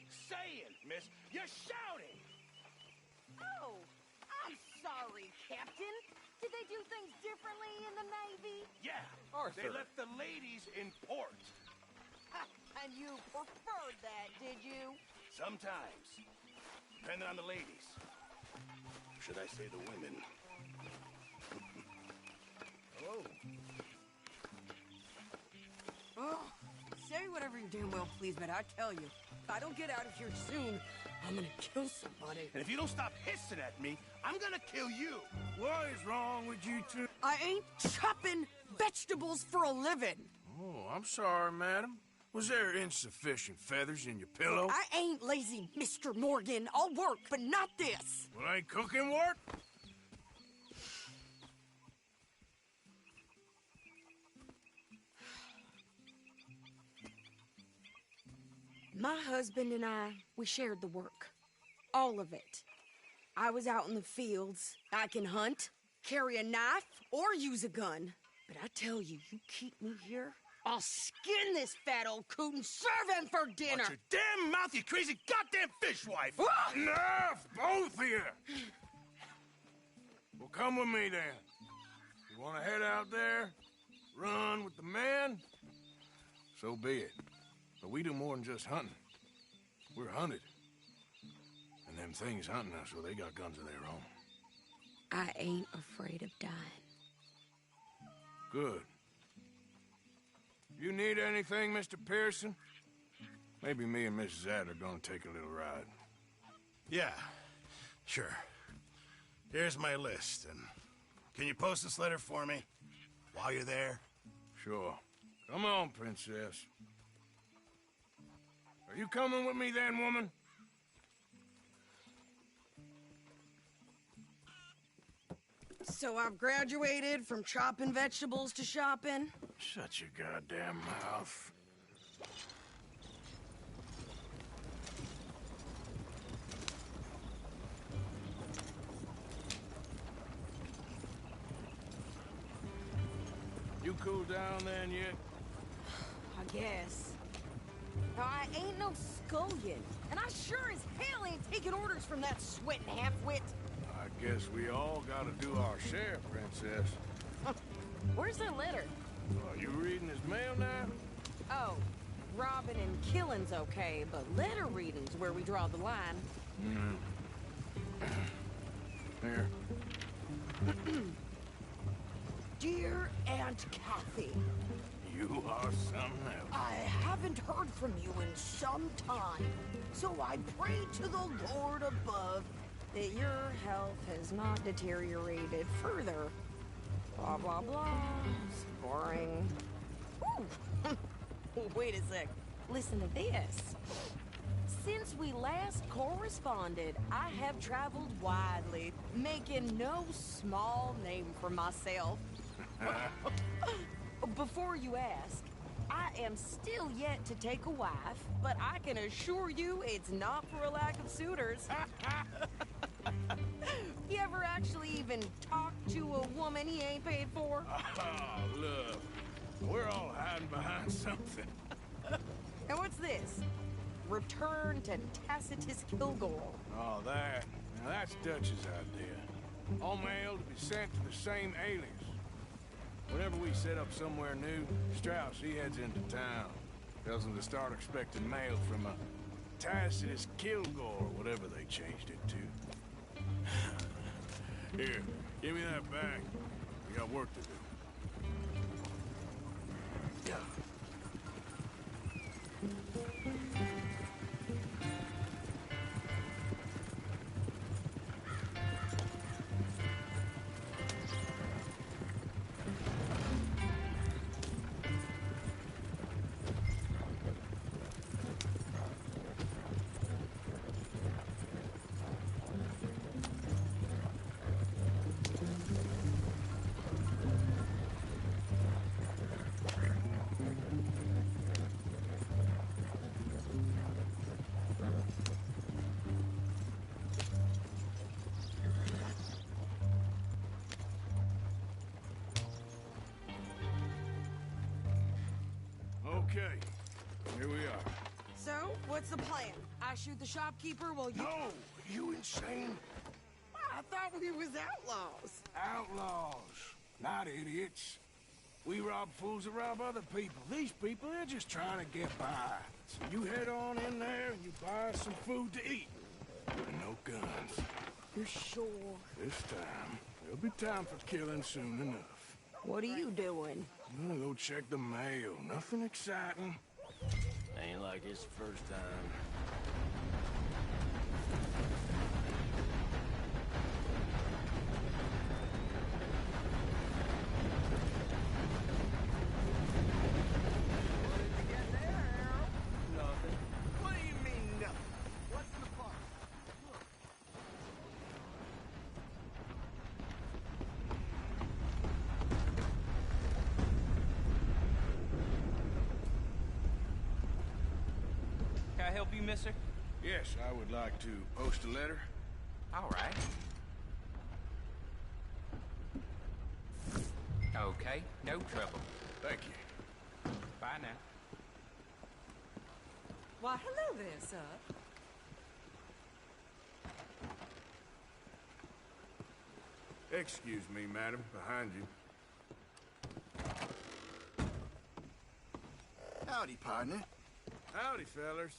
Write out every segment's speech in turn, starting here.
saying, miss. You're shouting. Oh, I'm sorry, Captain. Did they do things differently in the Navy? Yeah, Arthur. they left the ladies in port. Ha, and you preferred that, did you? Sometimes, depending on the ladies. Or should I say the women? Hello. Oh, say whatever you damn well please, but I tell you, if I don't get out of here soon, I'm gonna kill somebody. And if you don't stop hissing at me, I'm gonna kill you. What is wrong with you two? I ain't chopping vegetables for a living. Oh, I'm sorry, madam. Was there insufficient feathers in your pillow? I ain't lazy, Mr. Morgan. I'll work, but not this. Well, ain't cooking work? My husband and I, we shared the work. All of it. I was out in the fields. I can hunt, carry a knife, or use a gun. But I tell you, you keep me here, I'll skin this fat old coot and serve him for dinner. Watch your damn mouth, you crazy goddamn fishwife! Enough, both of you! Well, come with me, then. You want to head out there, run with the men? So be it. But we do more than just hunting. We're hunted. And them things hunting us, well, they got guns of their own. I ain't afraid of dying. Good. You need anything, Mr. Pearson? Maybe me and Mrs. Ad are gonna take a little ride. Yeah, sure. Here's my list, and can you post this letter for me while you're there? Sure. Come on, Princess. Are you coming with me then, woman? So I've graduated from chopping vegetables to shopping? Shut your goddamn mouth. You cooled down then yet? I guess. Now, I ain't no scullion, and I sure as hell ain't taking orders from that sweating half-wit. I guess we all gotta do our share, Princess. Where's that letter? Are you reading his mail now? Oh, robbing and killing's okay, but letter reading's where we draw the line. Here. Dear Aunt Kathy, You are something else. I haven't heard from you in some time, so I pray to the Lord above That your health has not deteriorated further. Blah, blah, blah. It's boring. Ooh. Wait a sec. Listen to this. Since we last corresponded, I have traveled widely, making no small name for myself. Before you ask, I am still yet to take a wife, but I can assure you it's not for a lack of suitors. You ever actually even talk to a woman he ain't paid for? Oh, look. We're all hiding behind something. And what's this? Return to Tacitus Kilgore. Oh, that. Now, that's Dutch's idea. All mail to be sent to the same alias. Whenever we set up somewhere new, Strauss, he heads into town. Tells them to start expecting mail from a Tacitus Kilgore, or whatever they changed it to. Here, give me that bag. We got work to do. Yeah. what's the plan? I shoot the shopkeeper while you... No! You insane? I thought we was outlaws. Outlaws, not idiots. We rob fools that rob other people. These people, they're just trying to get by. So you head on in there and you buy some food to eat. But no guns. You sure? This time, there'll be time for killing soon enough. What are you doing? I'm gonna go check the mail. Nothing exciting. Ain't like it's the first time. Can I help you, mister? Yes, I would like to post a letter. All right. Okay, no trouble. Thank you. Bye now. Why, hello there, sir. Excuse me, madam. Behind you. Howdy, partner. Howdy, fellers.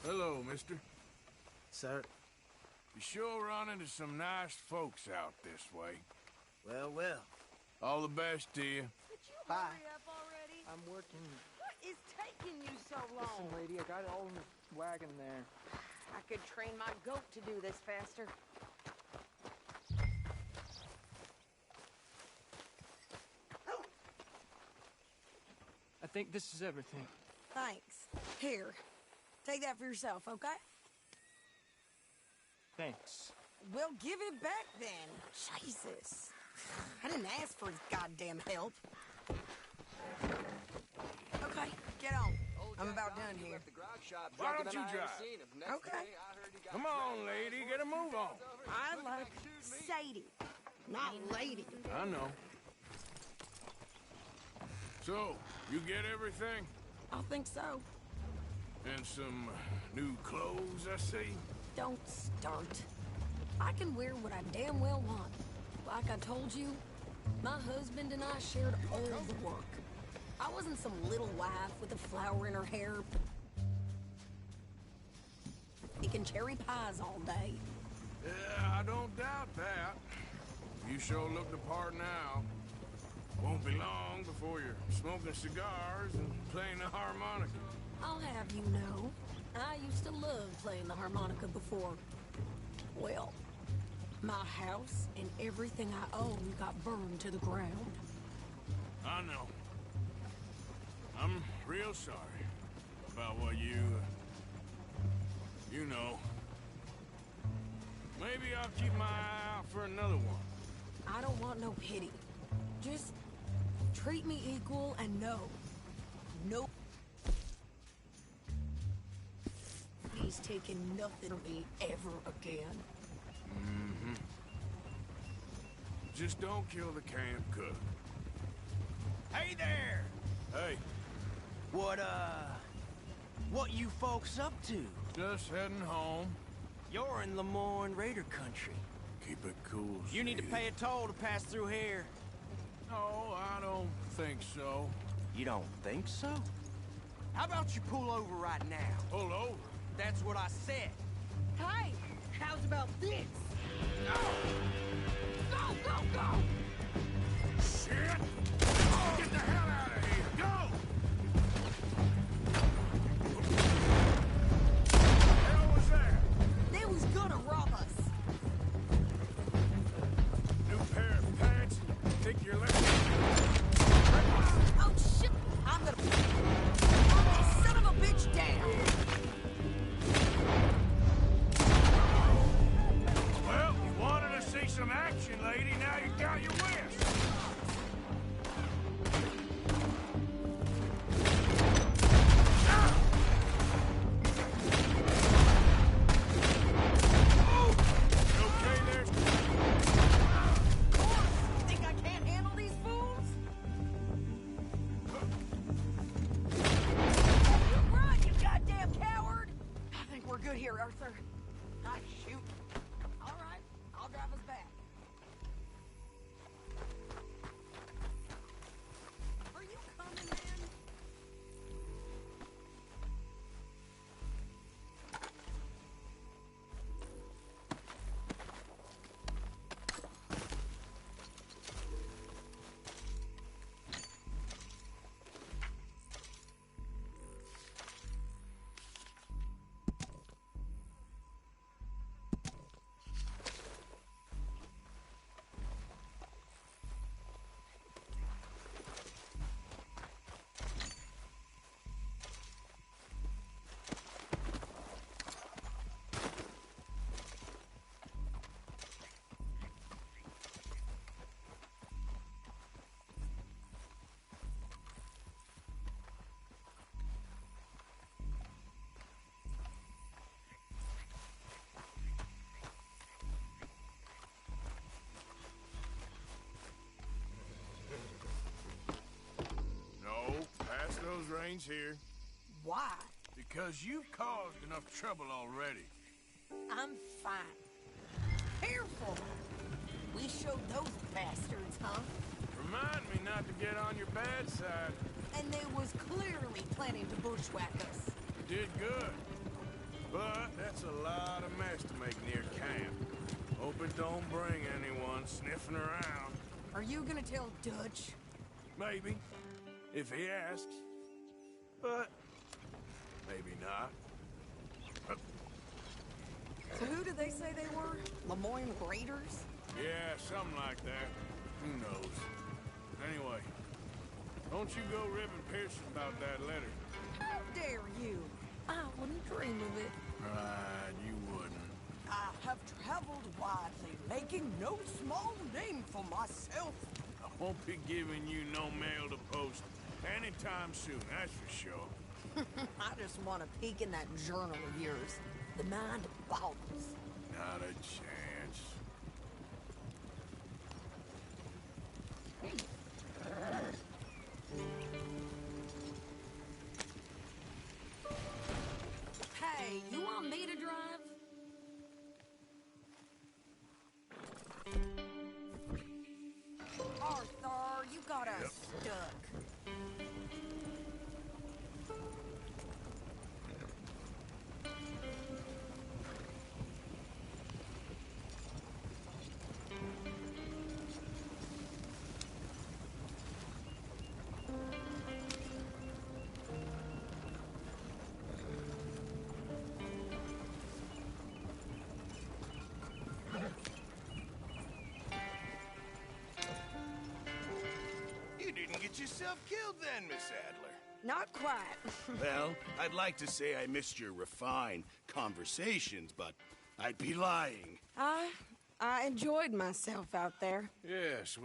Hello, mister. Sir, You sure run into some nice folks out this way. well. All the best to you. Could you Bye. hurry up already? I'm working. What is taking you so long? Listen, lady, I got it all in this wagon there. I could train my goat to do this faster. I think this is everything. Thanks. Here, take that for yourself, okay? Thanks. Well, give it back then. Jesus. I didn't ask for his goddamn help. Okay, get on. I'm about done here. Why don't you drive? Okay. Come on, lady, get a move on. I like Sadie, not lady. I know. So, you get everything? I think so. And some new clothes, I see? Don't start. I can wear what I damn well want. Like I told you, my husband and I shared all the work. I wasn't some little wife with a flower in her hair making cherry pies all day. Yeah, I don't doubt that. You sure look the part now. Won't be long before you're smoking cigars and playing the harmonica. I'll have you know, I used to love playing the harmonica before. Well, my house and everything I own got burned to the ground. I know. I'm real sorry about what you know. Maybe I'll keep my eye out for another one. I don't want no pity. Just treat me equal and no. He's taking nothing from me ever again. Mm-hmm. Just don't kill the camp cook. Hey there! Hey, What you folks up to? just heading home. You're in Lemoyne Raider country. Keep it cool, You need to Sadie. pay a toll to pass through here. No, I don't think so. You don't think so? How about you pull over right now? Pull over. That's what I said. Hey, how's about this? Go, go, go! Shit! Get the hell out of here! Go! What the hell was that? They was gonna rob us. New pair of pants? Think you're letting Oh, shit! I'm gonna... Oh, son of a bitch down! Well, you wanted to see some action, lady. Now you got your remains here. Why? Because you've caused enough trouble already. I'm fine. Careful! We showed those bastards, huh? Remind me not to get on your bad side. And they was clearly planning to bushwhack us. You did good. But that's a lot of mess to make near camp. Hope it don't bring anyone sniffing around. Are you gonna tell Dutch? Maybe. If he asks. But maybe not. So who did they say they were? Lemoyne Raiders? Yeah, something like that. Who knows? Anyway, don't you go ribbing Pearson about that letter. How dare you? I wouldn't dream of it. Right, you wouldn't. I have traveled widely, making no small name for myself. I won't be giving you no mail to post anytime soon, that's for sure. I just want to peek in that journal of yours. The mind boggles. Not a chance. Hey, you want me to drive? Arthur, you got us stuck. You didn't get yourself killed then, Miss Adler. Not quite. Well, I'd like to say I missed your refined conversations, but I'd be lying. I enjoyed myself out there. Yes,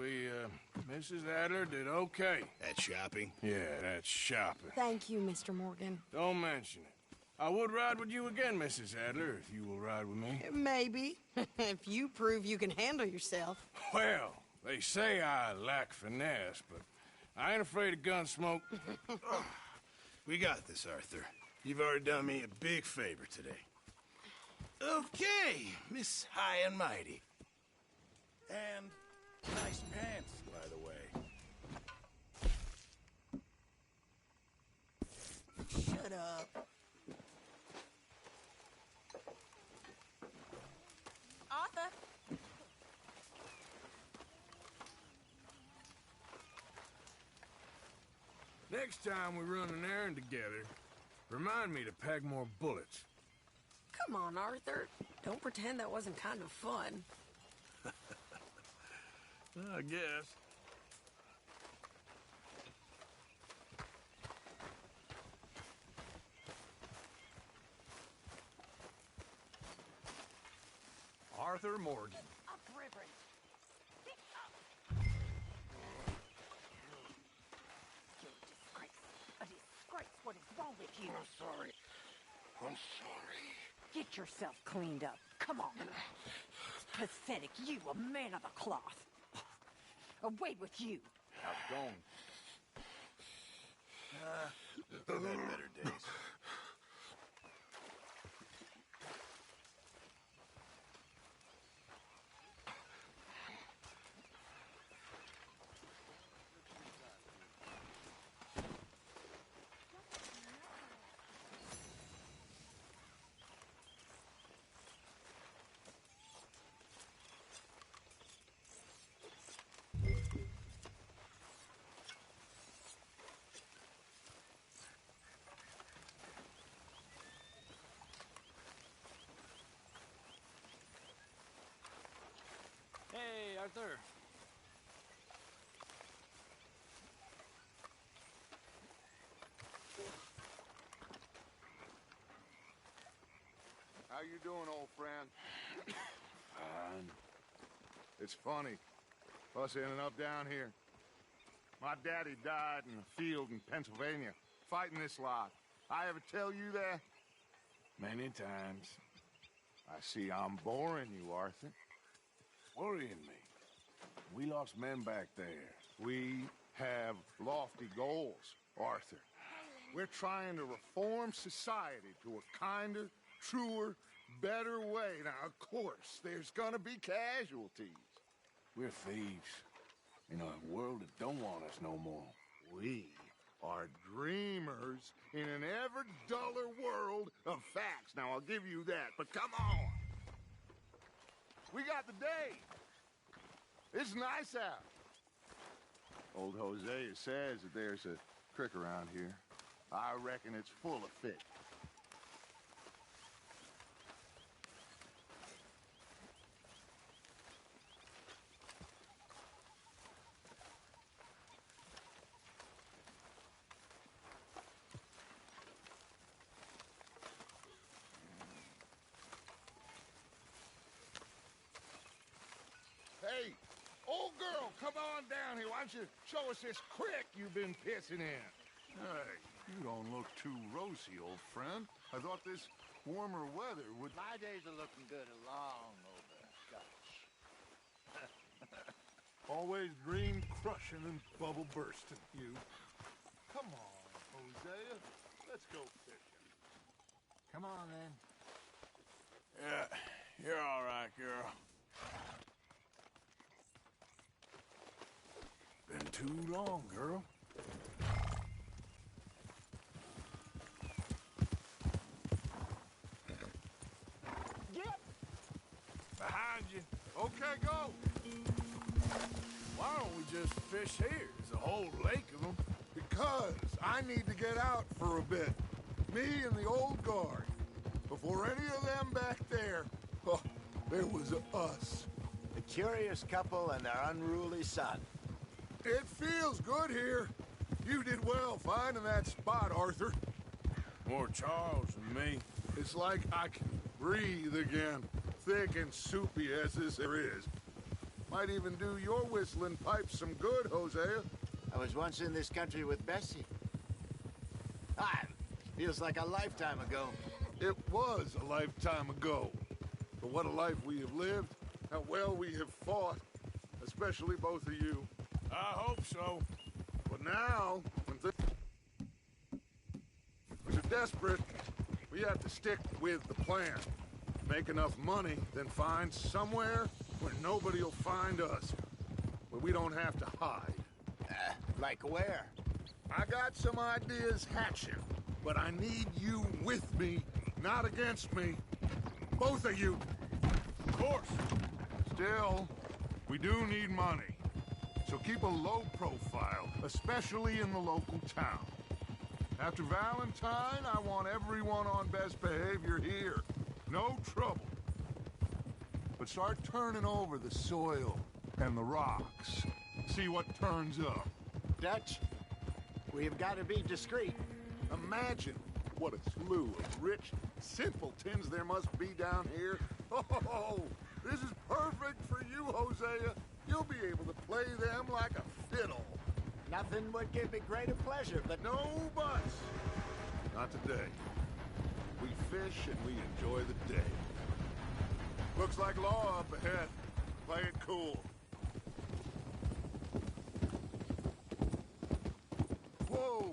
Mrs. Adler did okay. At shopping? Yeah, that's shopping. Thank you, Mr. Morgan. Don't mention it. I would ride with you again, Mrs. Adler, if you will ride with me. Maybe. If you prove you can handle yourself. Well, they say I lack finesse, but I ain't afraid of gun smoke. We got this, Arthur. You've already done me a big favor today. Okay, Miss High and Mighty. And nice pants, by the way. Shut up. Arthur. Next time we run an errand together, remind me to pack more bullets. Come on, Arthur. Don't pretend that wasn't kind of fun. I guess. Arthur Morgan. Up, Reverend. Get up. You're a disgrace. A disgrace. What is wrong with you? I'm sorry. I'm sorry. Get yourself cleaned up. Come on. Pathetic. You, a man of the cloth. Away with you. Outgoing. I've had better days. Hey, Arthur. How you doing, old friend? Fine. It's funny, us ending up down here. My daddy died in a field in Pennsylvania, fighting this lot. I ever tell you that? Many times. I see I'm boring you, Arthur. Worrying me. We lost men back there. We have lofty goals, Arthur. We're trying to reform society to a kinder, truer, better way. Now, of course, there's gonna be casualties. We're thieves in a world that don't want us no more. We are dreamers in an ever duller world of facts. Now, I'll give you that, but come on. We got the day. It's nice out. Old Hosea says that there's a creek around here. I reckon it's full of fish. Hey, old girl, come on down here. Why don't you show us this creek you've been pissing in? Hey, you don't look too rosy, old friend. I thought this warmer weather would... My days are looking good along over Scotch. Always dream crushing and bubble bursting, you. Come on, Hosea. Let's go fishing. Come on, then. Yeah, you're all right, girl. Been too long, girl. Get! Behind you. Okay, go. Why don't we just fish here? There's a whole lake of them. Because I need to get out for a bit. Me and the old guard. Before any of them back there, oh, there was us. The curious couple and their unruly son. It feels good here. You did well finding that spot, Arthur. More Charles than me. It's like I can breathe again. Thick and soupy as this air is. Might even do your whistling pipes some good, Hosea. I was once in this country with Bessie. Feels like a lifetime ago. It was a lifetime ago. But what a life we have lived. How well we have fought. Especially both of you. I hope so. But now, when things are desperate, we have to stick with the plan. Make enough money, then find somewhere where nobody will find us. Where we don't have to hide. Like where? I got some ideas hatching, but I need you with me, not against me. Both of you. Of course. Still, we do need money. So keep a low profile, especially in the local town. After Valentine, I want everyone on best behavior here. No trouble. But start turning over the soil and the rocks. See what turns up. Dutch, we've got to be discreet. Imagine what a slew of rich simpletons there must be down here. Oh, this is perfect for you, Hosea. You'll be able to play them like a fiddle. Nothing would give me greater pleasure, but... No buts. Not today. We fish and we enjoy the day. Looks like law up ahead. Play it cool. Whoa!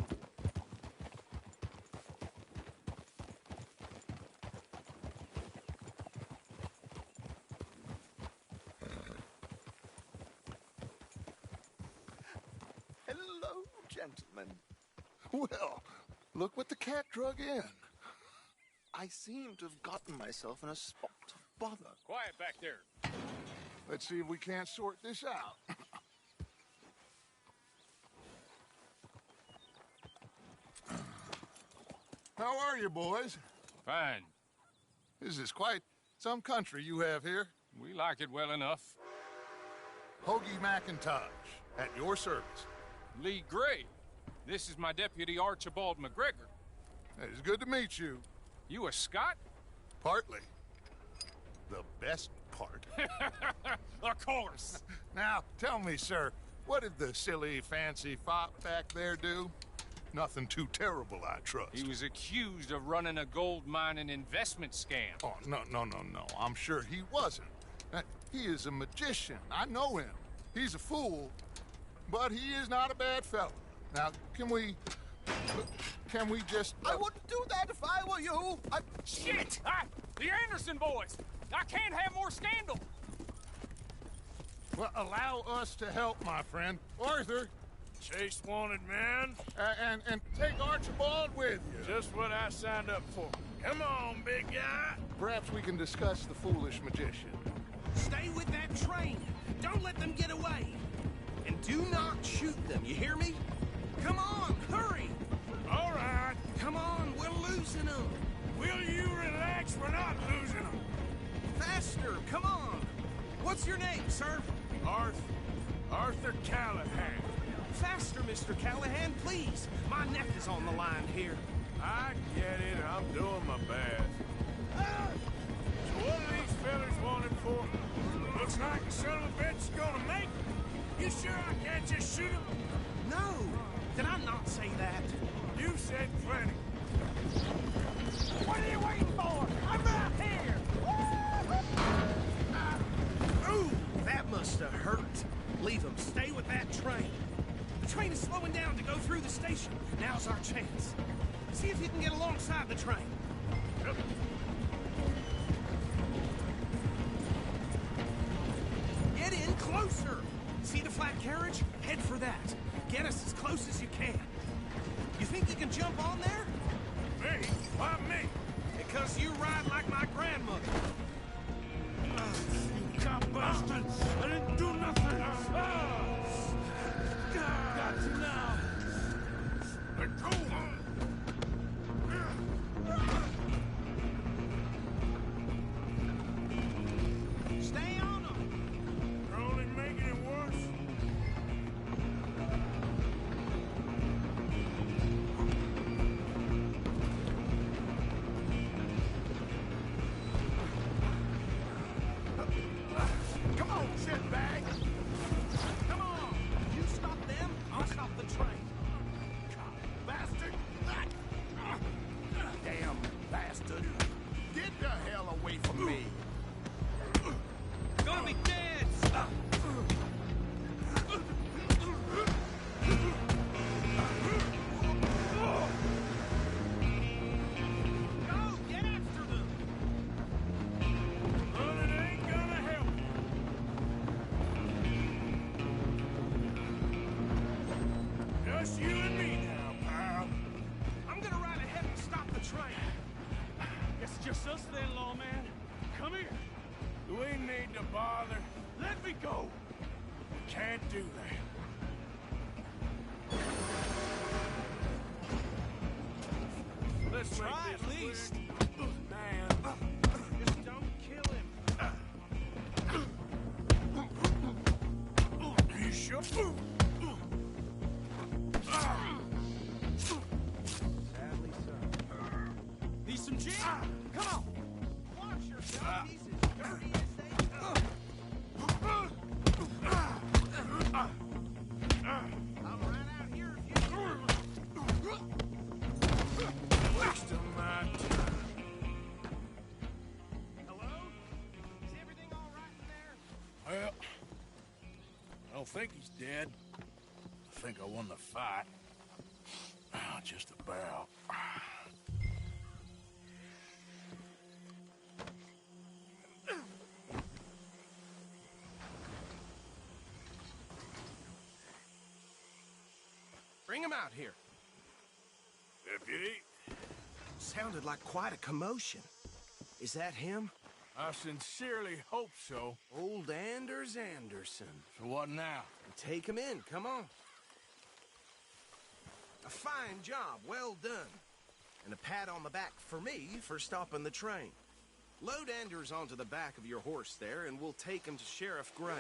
Hello, gentlemen. Well, look what the cat drug in. I seem to have gotten myself in a spot of bother. Quiet back there. Let's see if we can't sort this out. How are you, boys? Fine. This is quite some country you have here. We like it well enough. Hoagie McIntosh, at your service. Lee Gray. This is my deputy, Archibald McGregor. It's good to meet you. You a Scot? Partly. The best part. Of course. Now, tell me, sir, what did the silly, fancy fop back there do? Nothing too terrible, I trust. He was accused of running a gold mining investment scam. Oh, no. I'm sure he wasn't. He is a magician. I know him. He's a fool, but he is not a bad fellow. Now, can we Can we just... I wouldn't do that if I were you. Shit! The Anderson boys! I can't have more scandal! Well, allow us to help, my friend. Arthur, Chase wanted man. and take Archibald with you. Just what I signed up for. Come on, big guy. Perhaps we can discuss the foolish magician. Stay with that train. Don't let them get away. And do not shoot them, you hear me? Come on, hurry! All right. Come on, we're losing them. Will you relax? We're not losing them. Faster, come on. What's your name, sir? Arthur Callahan. Faster, Mr. Callahan, please. My neck is on the line here. I get it. I'm doing my best. So what are these fellas wanted for? Looks like the son of a bitch is gonna make it. You sure I can't just shoot him? No. Did I not say that? You said plenty. What are you waiting for? I'm right here. Ooh, that must have hurt. Leave him. Stay with that train. The train is slowing down to go through the station. Now's our chance. See if you can get alongside the train. Get in closer. See the flat carriage? Head for that. Get us as close as you can. You think you can jump on there? Me? Why me? Because you ride like my grandmother. You cop bastard! I didn't do nothing! Got you now! Let go! Stay on them! You're only making it worse. Come on, shitbag. Come on! You stop them, I'll stop the train. Bastard. Damn bastard. Get the hell away from me. Gonna be dead! Go, get after them! Running ain't gonna help. Just you and me now, pal. I'm gonna ride ahead and stop the train. It's just us then, lawman. Come here. Do we need to bother? Let me go. Can't do that. Let's Try make at this least. quick. Man. Just don't kill him. You sure? Sadly so. Need some gin? Come on! Watch yourself, he's as dirty as they go. I'll run out here if you... Waste of my time. Hello? Is everything all right in there? Well, I don't think he's dead. I think I won the fight. Just about. Bring him out here. Deputy, Sounded like quite a commotion. Is that him? I sincerely hope so. Old Anders Anderson. So what now? Take him in, come on. A fine job, well done. And a pat on the back for me for stopping the train. Load Anders onto the back of your horse there, and we'll take him to Sheriff Gray.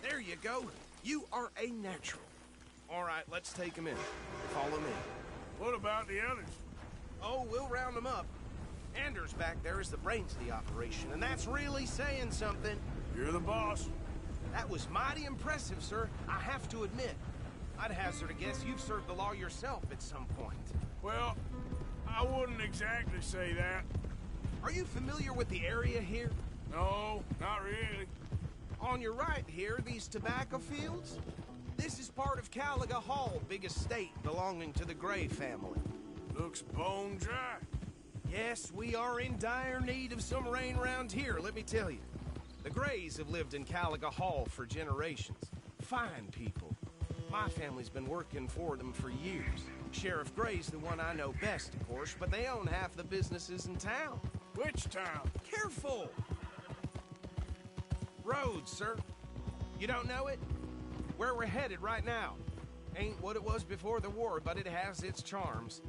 There you go. You are a natural. All right, let's take him in. Follow me. What about the others? Oh, we'll round them up. Anders back there is the brains of the operation, and that's really saying something. You're the boss. That was mighty impressive, sir. I have to admit. I'd hazard a guess you've served the law yourself at some point. Well, I wouldn't exactly say that. Are you familiar with the area here? No, not really. On your right here, these tobacco fields? This is part of Caliga Hall, big estate belonging to the Gray family. Looks bone dry. Yes, we are in dire need of some rain around here, let me tell you. The Grays have lived in Caliga Hall for generations. Fine people. My family's been working for them for years. Sheriff Gray's the one I know best, of course, but they own half the businesses in town. Which town? Careful! Rhodes, sir. You don't know it? Where we're headed right now. Ain't what it was before the war, but it has its charms.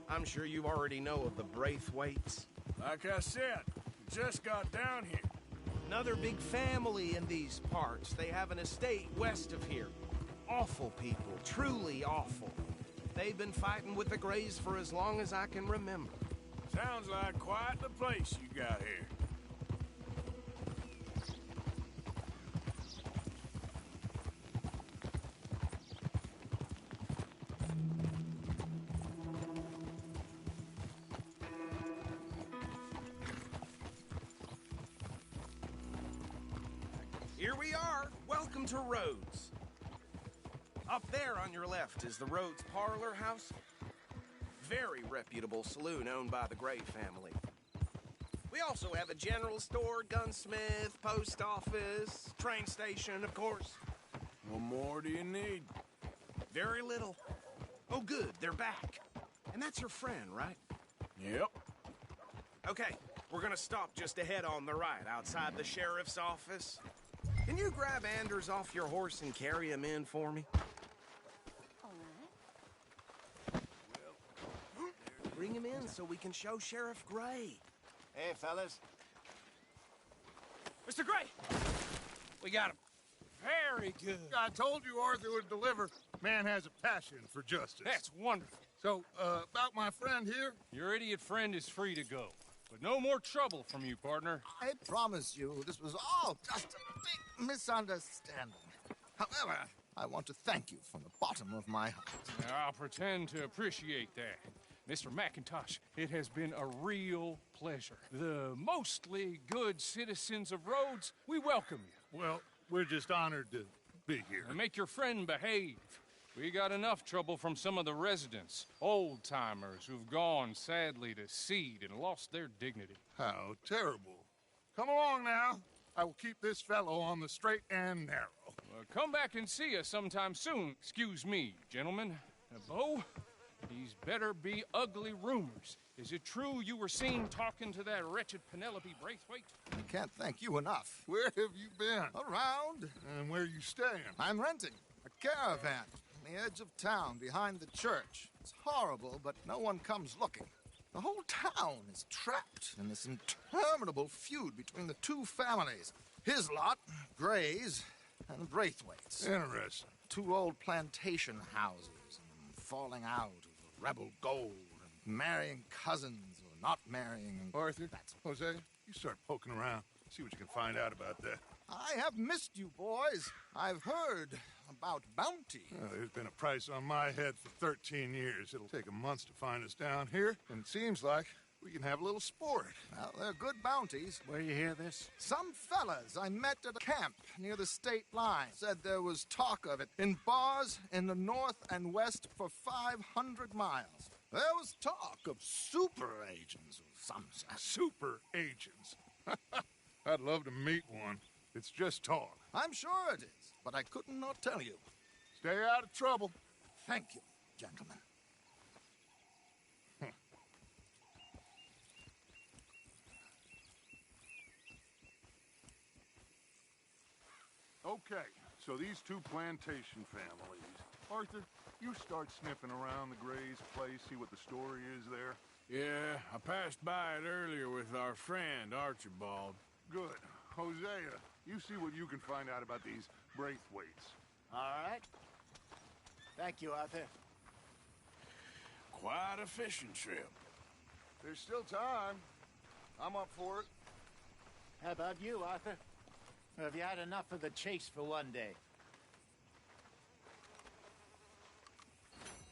I'm sure you already know of the Braithwaites. Like I said, just got down here. Another big family in these parts. They have an estate west of here. Awful people, truly awful. They've been fighting with the Grays for as long as I can remember. Sounds like quite the place you got here. Here we are. Welcome to Rhodes. Up there on your left is the Rhodes Parlor House. Very reputable saloon owned by the Gray family. We also have a general store, gunsmith, post office, train station, of course. What more do you need? Very little. Oh, good, they're back. And that's your friend, right? Yep. Okay, we're gonna stop just ahead on the right, outside the sheriff's office. Can you grab Anders off your horse and carry him in for me? Bring him in so we can show Sheriff Gray. Hey, fellas. Mr. Gray! We got him. Very good. I told you Arthur would deliver. Man has a passion for justice. That's wonderful. So, about my friend here? Your idiot friend is free to go. But no more trouble from you, partner. I promise you, this was all just a big misunderstanding. However, I want to thank you from the bottom of my heart. Now, I'll pretend to appreciate that. Mr. McIntosh, it has been a real pleasure. The mostly good citizens of Rhodes, we welcome you. Well, we're just honored to be here. And make your friend behave. We got enough trouble from some of the residents, old-timers who've gone, sadly, to seed and lost their dignity. How terrible. Come along now. I will keep this fellow on the straight and narrow. Come back and see us sometime soon. Excuse me, gentlemen. Bo, these better be ugly rumors. Is it true you were seen talking to that wretched Penelope Braithwaite? I can't thank you enough. Where have you been? Around. And where you staying? I'm renting a caravan on the edge of town behind the church. It's horrible, but no one comes looking. The whole town is trapped in this interminable feud between the two families. His lot, Gray's, and the Braithwaites. Interesting. Two old plantation houses, and falling out of rebel gold, and marrying cousins or not marrying. Arthur, Jose, you start poking around. See what you can find out about that. I have missed you, boys. I've heard about bounty. Well, there's been a price on my head for 13 years. It'll take a month to find us down here, and it seems like we can have a little sport. Well, they're good bounties. Where you hear this? Some fellas I met at a camp near the state line said there was talk of it in bars in the north and west for 500 miles. There was talk of super agents of some sort. Super agents. I'd love to meet one. It's just talk. I'm sure it is, but I couldn't not tell you. Stay out of trouble. Thank you, gentlemen. Okay, so these two plantation families. Arthur, you start sniffing around the Gray's place, see what the story is there. Yeah, I passed by it earlier with our friend, Archibald. Good. Hosea, you see what you can find out about these Braithwaites. All right. Thank you, Arthur. Quite a fishing trip. There's still time. I'm up for it. How about you, Arthur? Or have you had enough of the chase for one day?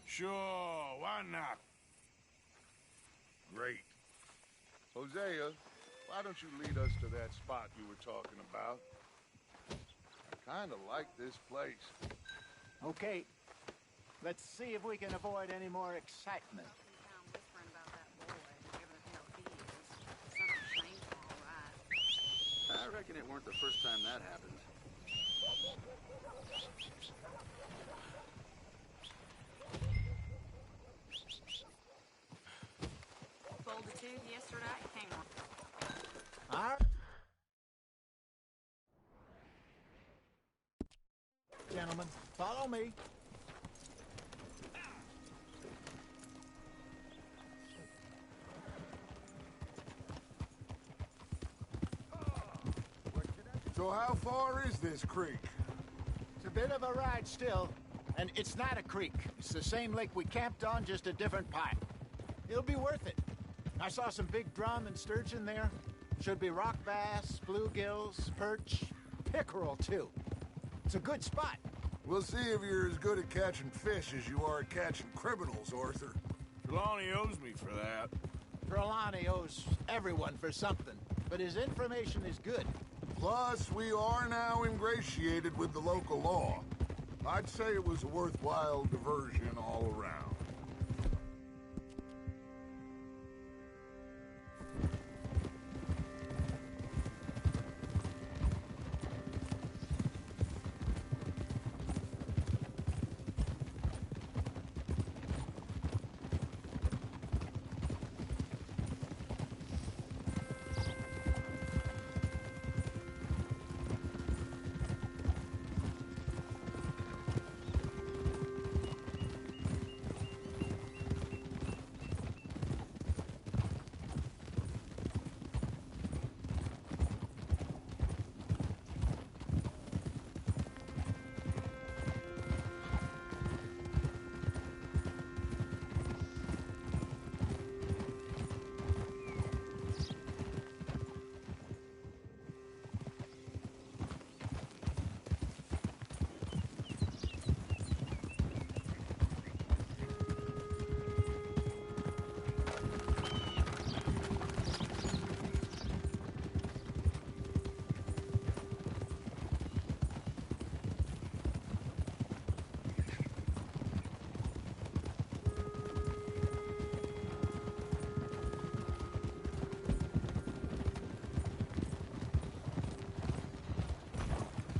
Sure, why not? Great. Hosea, why don't you lead us to that spot you were talking about? I kind of like this place. Okay. Let's see if we can avoid any more excitement. I reckon it weren't the first time that happened. Pulled a tooth yesterday. Hang on. All right. Gentlemen, follow me. So how far is this creek? It's a bit of a ride still, and it's not a creek. It's the same lake we camped on, just a different pipe. It'll be worth it. I saw some big drum and sturgeon there. Should be rock bass, bluegills, perch, pickerel too. It's a good spot. We'll see if you're as good at catching fish as you are at catching criminals, Arthur. Trelawney owes me for that. Trelawney owes everyone for something, but his information is good. Plus, we are now ingratiated with the local law. I'd say it was a worthwhile diversion all around.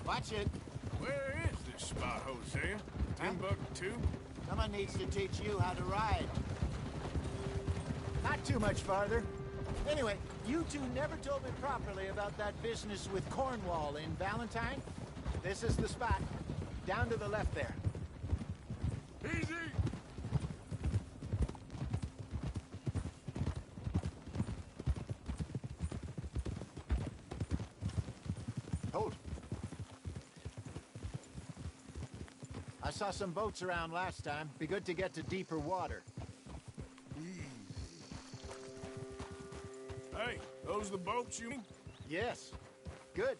Watch it. Where is this spot, Hosea? Timbuktu? Someone needs to teach you how to ride. Not too much farther. Anyway, you two never told me properly about that business with Cornwall in Valentine. This is the spot. Down to the left there. Easy! Hold. I saw some boats around last time. Be good to get to deeper water. Hey, those the boats you mean? Yes. Good.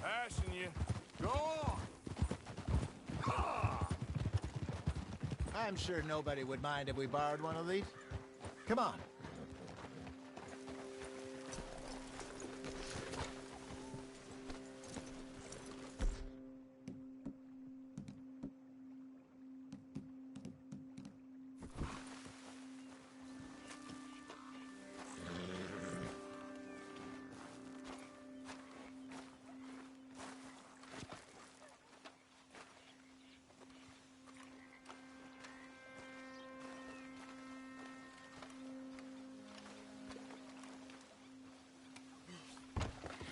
Passing you. Go on! Ha! I'm sure nobody would mind if we borrowed one of these. Come on.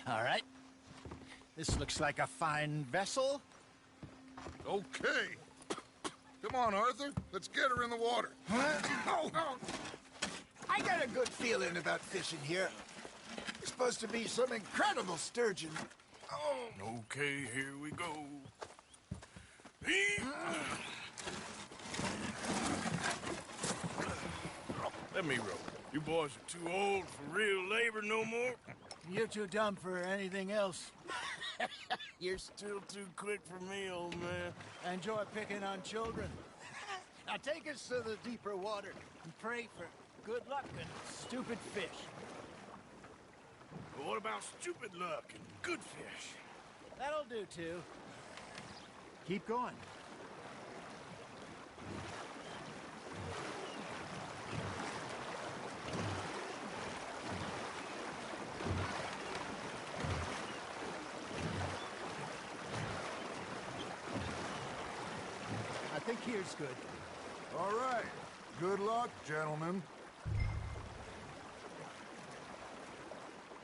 All right. This looks like a fine vessel. Okay. Come on, Arthur. Let's get her in the water. Oh. I got a good feeling about fishing here. It's supposed to be some incredible sturgeon. Oh. Okay, here we go. Let me row. You boys are too old for real labor no more. You're too dumb for anything else. You're still too quick for me, old man. Enjoy picking on children. Now take us to the deeper water and pray for good luck and stupid fish. But what about stupid luck and good fish? That'll do, too. Keep going. I think here's good. All right. Good luck, gentlemen.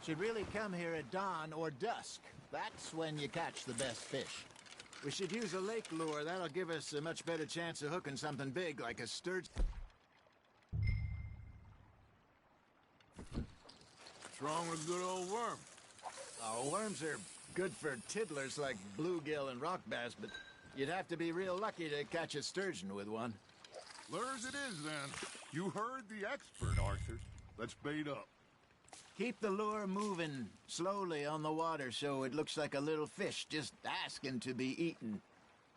Should really come here at dawn or dusk. That's when you catch the best fish. We should use a lake lure. That'll give us a much better chance of hooking something big like a sturgeon. What's wrong with a good old worm? Oh, worms are good for tiddlers like bluegill and rock bass, but you'd have to be real lucky to catch a sturgeon with one. Lures it is, then. You heard the expert, Arthur. Let's bait up. Keep the lure moving slowly on the water so it looks like a little fish just asking to be eaten.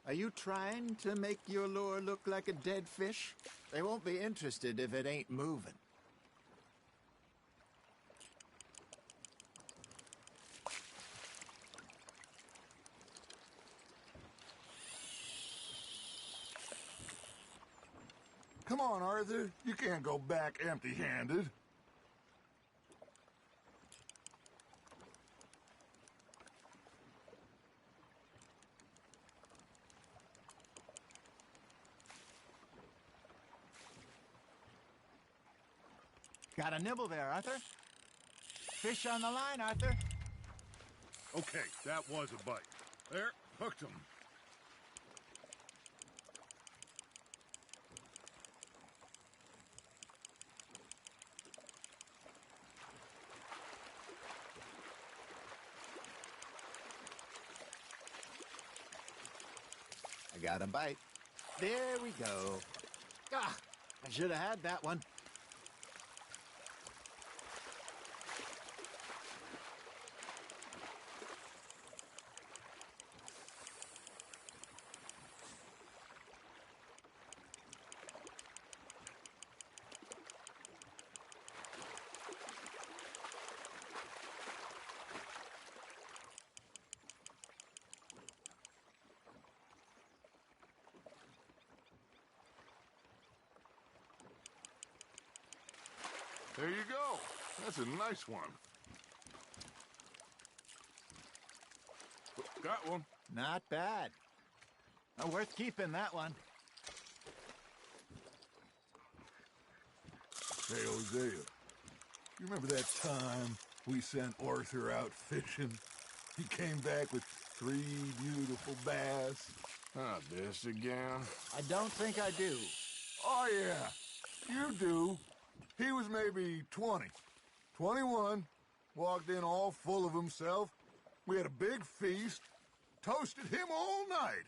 Are you trying to make your lure look like a dead fish? They won't be interested if it ain't moving. Come on, Arthur. You can't go back empty-handed. Got a nibble there, Arthur. Fish on the line, Arthur. Okay, that was a bite. There, hooked him. I got a bite. There we go. Ah, I should have had that one. There you go. That's a nice one. Got one. Not bad. Worth keeping, that one. Hey, Hosea, you remember that time we sent Arthur out fishing? He came back with 3 beautiful bass. Ah, this again? I don't think I do. Oh, yeah, you do. He was maybe 20, 21, walked in all full of himself. We had a big feast, toasted him all night.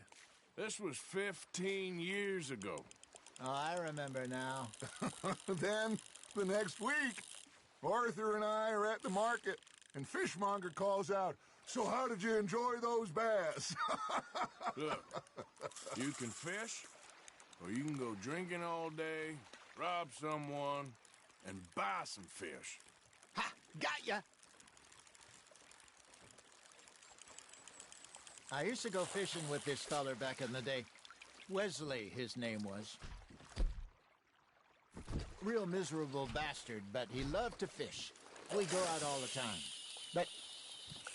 This was 15 years ago. Oh, I remember now. Then, the next week, Arthur and I are at the market, and Fishmonger calls out, "So how did you enjoy those bass?" Look, you can fish, or you can go drinking all day, rob someone, and buy some fish. Ha! Got ya! I used to go fishing with this feller back in the day. Wesley, his name was. Real miserable bastard, but he loved to fish. We'd go out all the time. But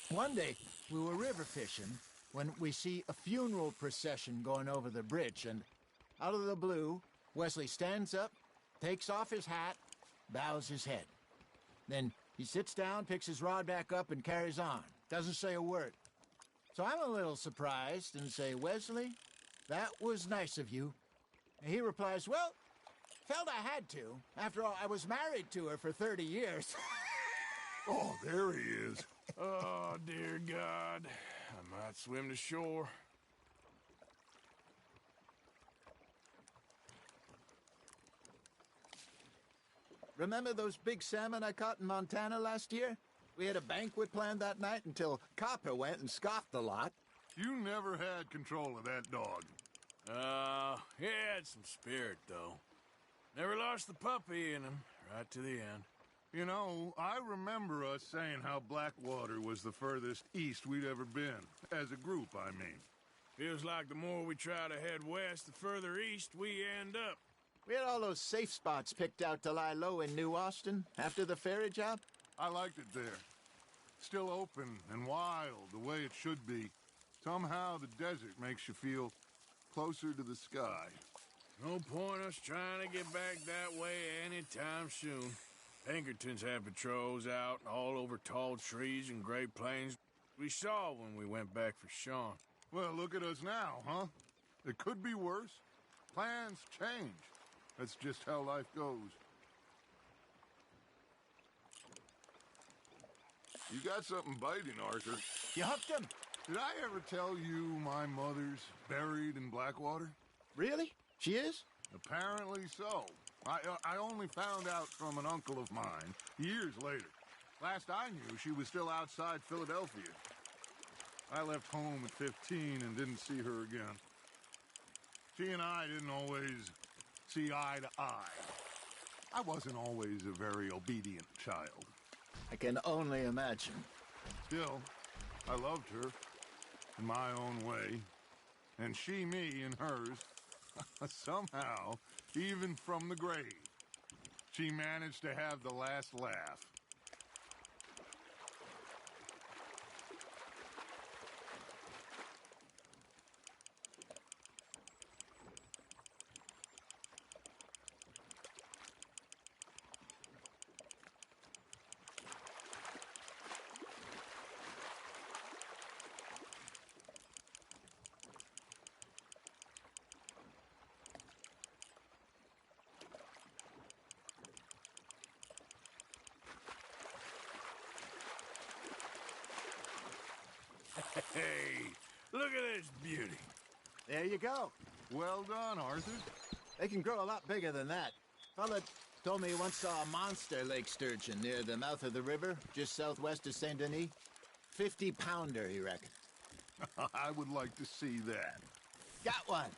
one day, we were river fishing when we see a funeral procession going over the bridge, and out of the blue, Wesley stands up, takes off his hat, bows his head. Then he sits down, picks his rod back up, and carries on. Doesn't say a word. So I'm a little surprised and say, "Wesley, that was nice of you." And he replies, "Well, felt I had to. After all, I was married to her for 30 years. Oh, there he is. Oh, dear God. I might swim to shore. Remember those big salmon I caught in Montana last year? We had a banquet planned that night until Copper went and scoffed the lot. You never had control of that dog. He had some spirit, though. Never lost the puppy in him, right to the end. You know, I remember us saying how Blackwater was the furthest east we'd ever been. As a group, I mean. Feels like the more we try to head west, the further east we end up. We had all those safe spots picked out to lie low in New Austin after the ferry job. I liked it there. Still open and wild, the way it should be. Somehow the desert makes you feel closer to the sky. No point us trying to get back that way anytime soon. Pinkertons have patrols out all over tall trees and Great Plains. We saw when we went back for Sean. Well, look at us now, huh? It could be worse. Plans change. That's just how life goes. You got something biting, Arthur. You hooked him? Did I ever tell you my mother's buried in Blackwater? Really? She is? Apparently so. I only found out from an uncle of mine years later. Last I knew, she was still outside Philadelphia. I left home at 15 and didn't see her again. She and I didn't always see eye to eye. I wasn't always a very obedient child. I can only imagine. Still, I loved her in my own way, and she me in hers. Somehow, even from the grave, she managed to have the last laugh. Hey, look at this beauty. There you go. Well done, Arthur. They can grow a lot bigger than that. Fella told me he once saw a monster lake sturgeon near the mouth of the river, just southwest of Saint Denis. 50-pounder, he reckoned. I would like to see that. Got one.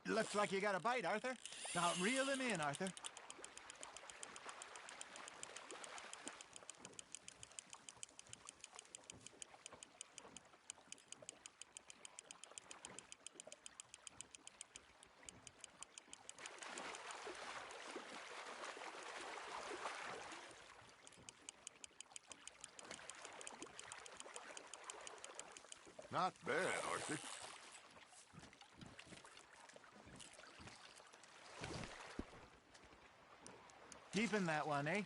Looks like you got a bite, Arthur. Now reel him in, Arthur. Not bad, Arthur. Keeping that one, eh?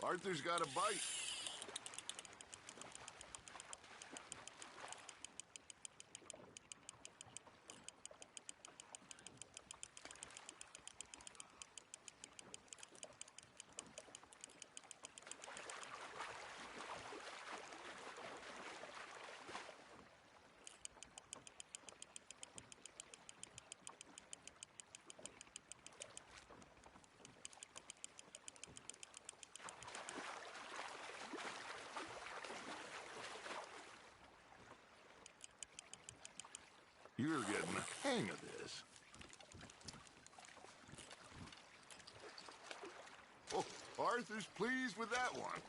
Arthur's got a bite. You're getting the hang of this. Oh, Arthur's pleased with that one.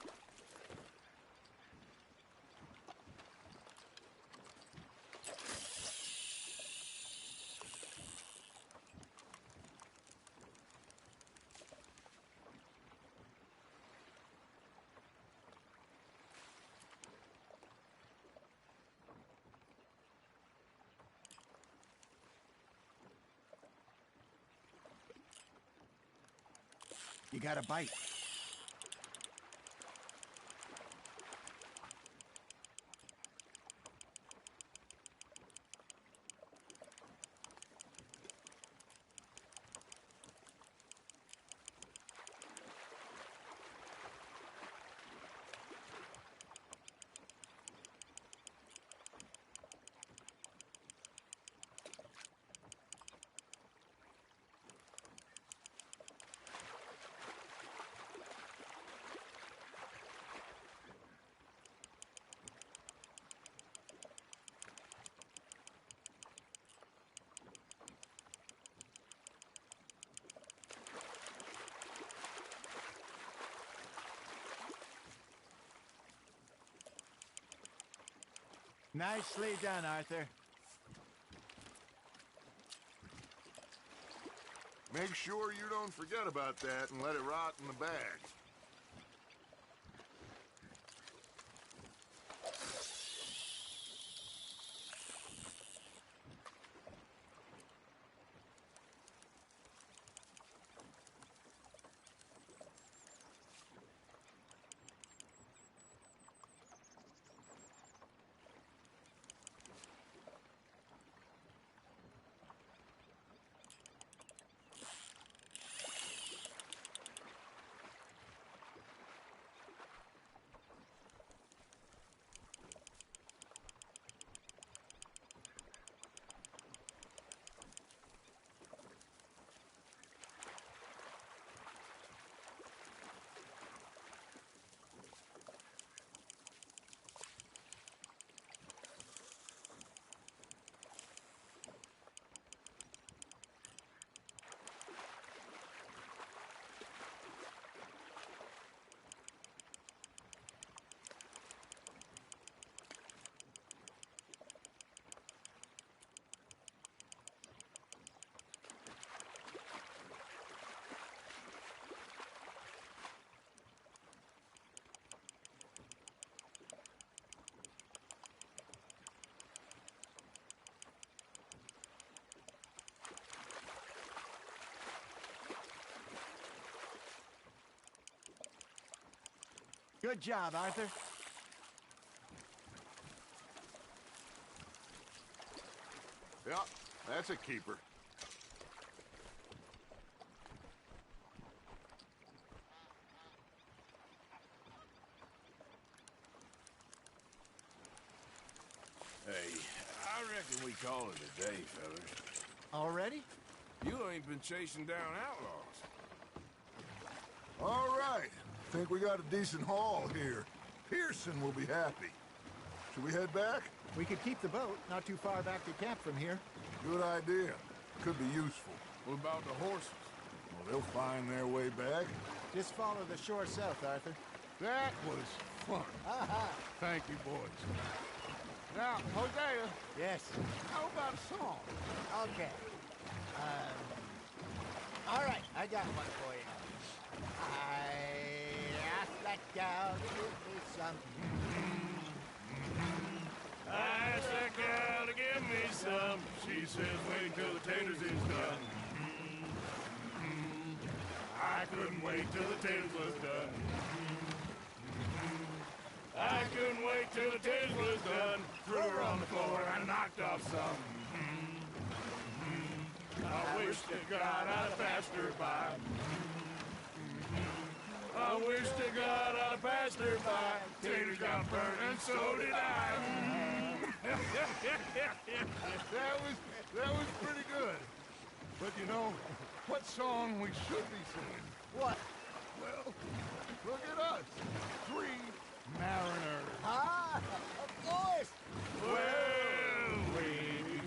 You got a bite. Nicely done, Arthur. Make sure you don't forget about that and let it rot in the bag. Good job, Arthur. Yeah, that's a keeper. Hey, I reckon we call it a day, fellas. Already? You ain't been chasing down outlaws. All right. Think we got a decent haul here. Pearson will be happy. Should we head back? We could keep the boat not too far back to camp from here. Good idea. Could be useful. What about the horses? Well, they'll find their way back. Just follow the shore south, Arthur. That was fun. Thank you, boys. Now, Hosea. Yes. How about a song? Okay. All right, I got one for you. I asked that gal to give me some. I asked that gal to give me some. She says wait till the taters is done. I couldn't wait till the taters was done. I couldn't wait till the taters was done. Threw her on the floor and knocked off some. I wish to God I'd have passed her by. I wish to God I'd have passed her by. Taters got burned and so did I. That was pretty good. But you know, what song we should be singing? What? Well, look at us. 3 mariners. Ah, of course. Well, we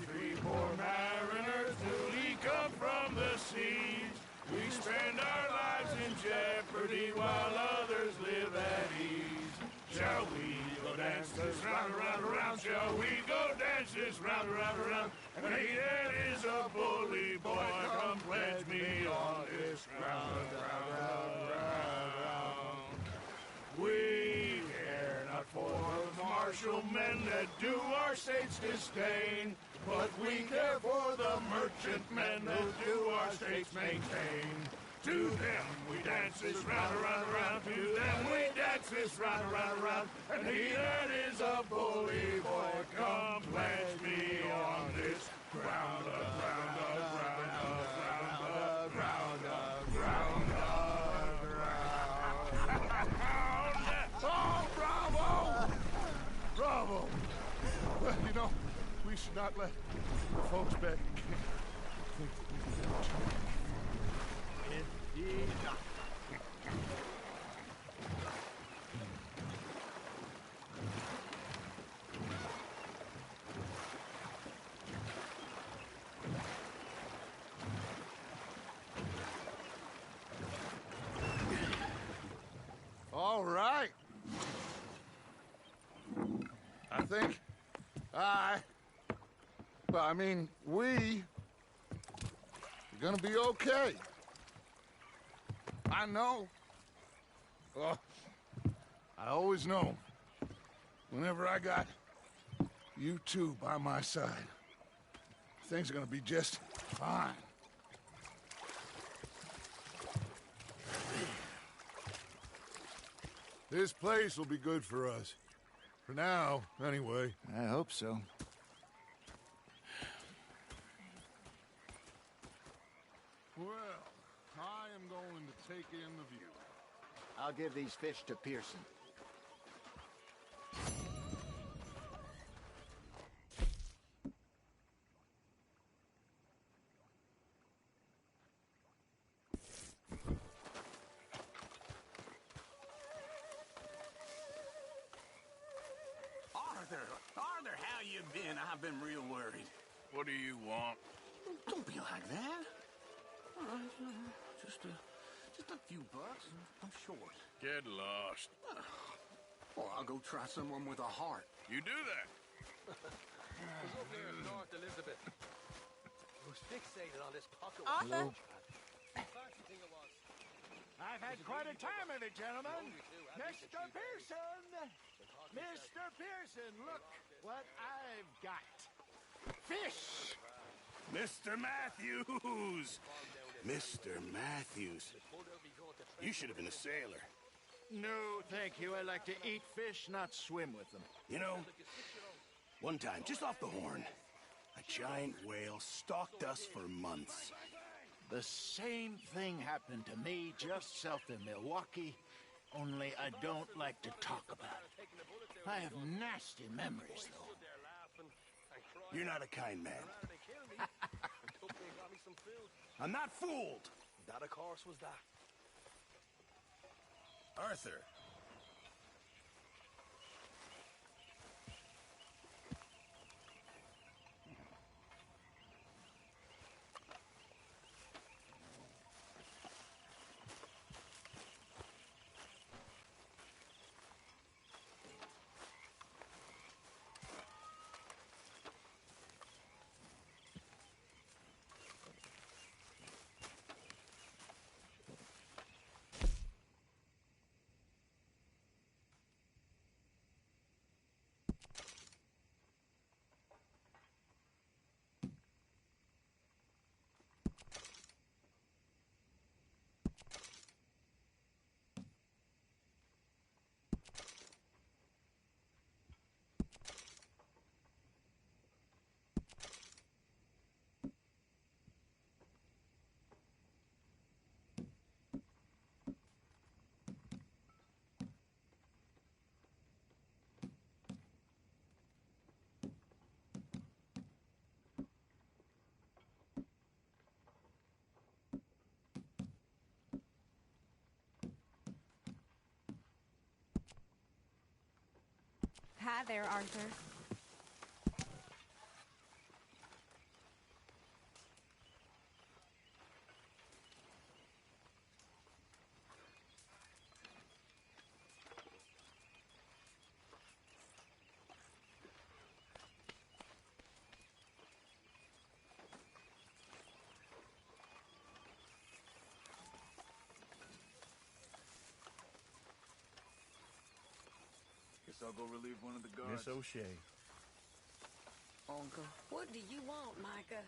3 poor mariners newly come from the seas. We spend our lives in jeopardy while others live at ease. Shall we go dance this round, around, around? Shall we go dance this round, around, around? And he that is a bully boy, come pledge me on this ground, round, round, round. We care not for the martial men that do our states disdain, but we care for the merchant men that do our states maintain. To them we dance this round, around, around. To them we dance this round, around, around. And he that is a bully boy, come pledge me on this ground, ground, ground, ground, ground, ground, ground. Oh, bravo! Bravo! Well, you know, we should not let the folks back think we can do it. Indeed not. All right. I think Well, I mean, we're gonna be okay. I know. Well, I always know. Whenever I got you two by my side, things are gonna be just fine. This place will be good for us. For now, anyway. I hope so. Well, I am going to take in the view. I'll give these fish to Pearson. Arthur, how you been? I've been real worried. What do you want? Don't be like that. Just a few bucks. I'm short. Get lost. Or I'll go try someone with a heart. You do that. North Elizabeth. Who's fixated on this pocket. Arthur? I've had quite a time of it, gentlemen. Mr. Pearson! Mr. Pearson, look what I've got. Fish! Mr. Matthews! Mr. Matthews. You should have been a sailor. No, thank you. I like to eat fish, not swim with them. You know, one time, just off the Horn, a giant whale stalked us for months. The same thing happened to me just south of Milwaukee, only I don't like to talk about it. I have nasty memories, though. You're not a kind man. I'm not fooled. That, of course, was that. Arthur. Hi there, Arthur. Guess I'll go relieve one of the guards. Miss O'Shea. Uncle, what do you want, Micah?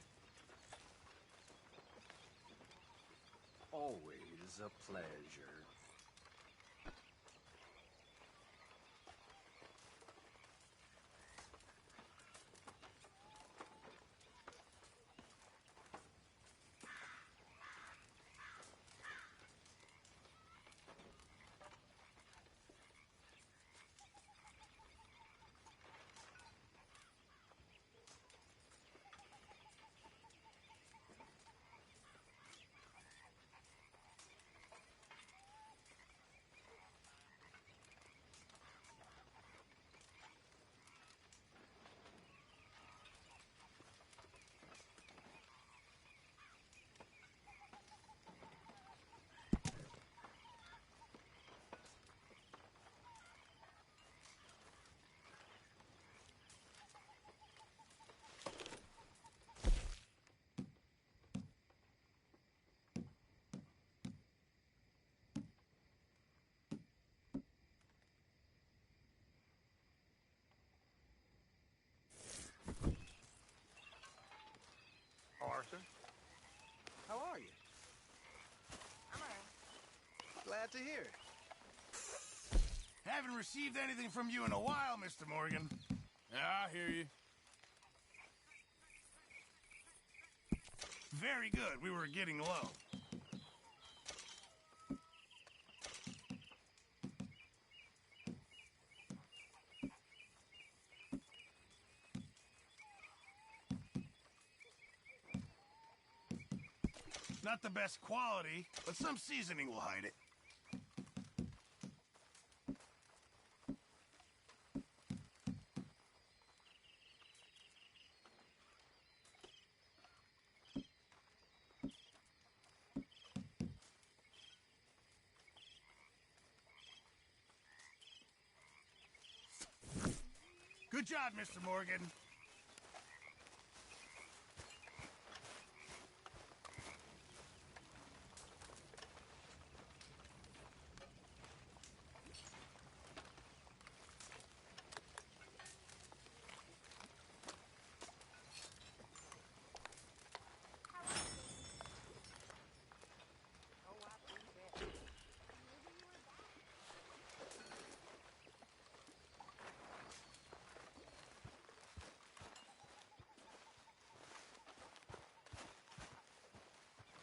Always a pleasure. Doctor. How are you? I'm all right. Glad to hear it. Haven't received anything from you in a while, Mr. Morgan. Yeah, I hear you. Very good. We were getting low. Not the best quality, but some seasoning will hide it. Good job, Mr. Morgan.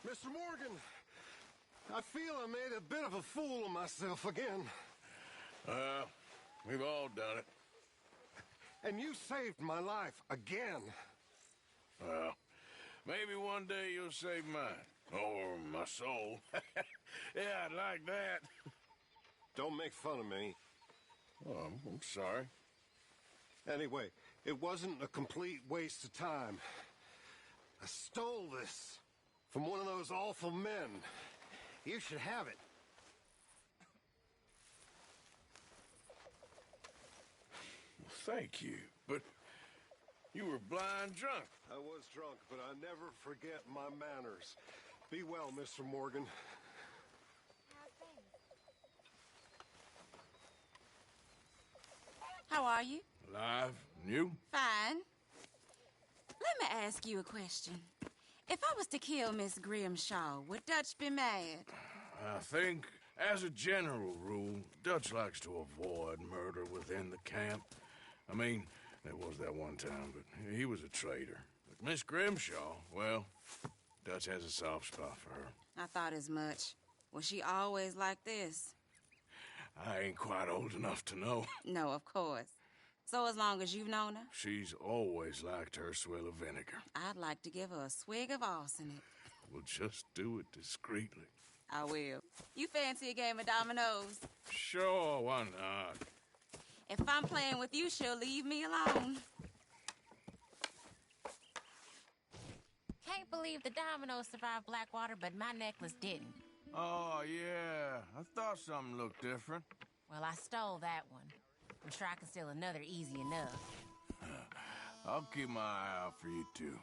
Mr. Morgan, I feel I made a bit of a fool of myself again. We've all done it. And you saved my life again. Well, maybe one day you'll save mine. Or my soul. Yeah, I'd like that. Don't make fun of me. Oh, I'm sorry. Anyway, it wasn't a complete waste of time. I stole this from one of those awful men. You should have it. Well, thank you, but you were blind drunk. I was drunk, but I never forget my manners. Be well, Mr. Morgan. How are you? Alive. And you? Fine. Let me ask you a question. If I was to kill Miss Grimshaw, would Dutch be mad? I think, as a general rule, Dutch likes to avoid murder within the camp. I mean, there was that one time, but he was a traitor. But Miss Grimshaw, well, Dutch has a soft spot for her. I thought as much. Was she always like this? I ain't quite old enough to know. No, of course. So as long as you've known her? She's always liked her swill of vinegar. I'd like to give her a swig of arsenic. We'll just do it discreetly. I will. You fancy a game of dominoes? Sure, why not? If I'm playing with you, she'll leave me alone. Can't believe the dominoes survived Blackwater, but my necklace didn't. Oh, yeah. I thought something looked different. Well, I stole that one. I'm sure I can steal another easy enough. I'll keep my eye out for you, too.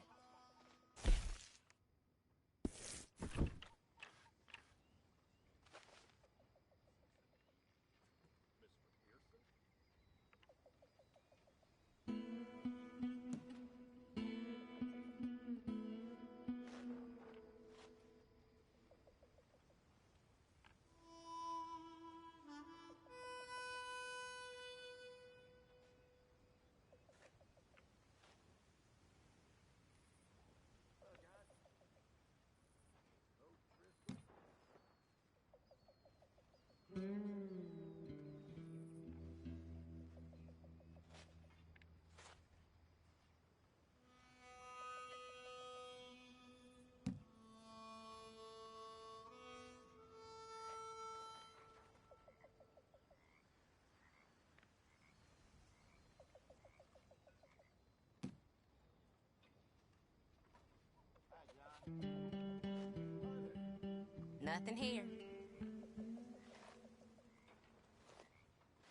Nothing here.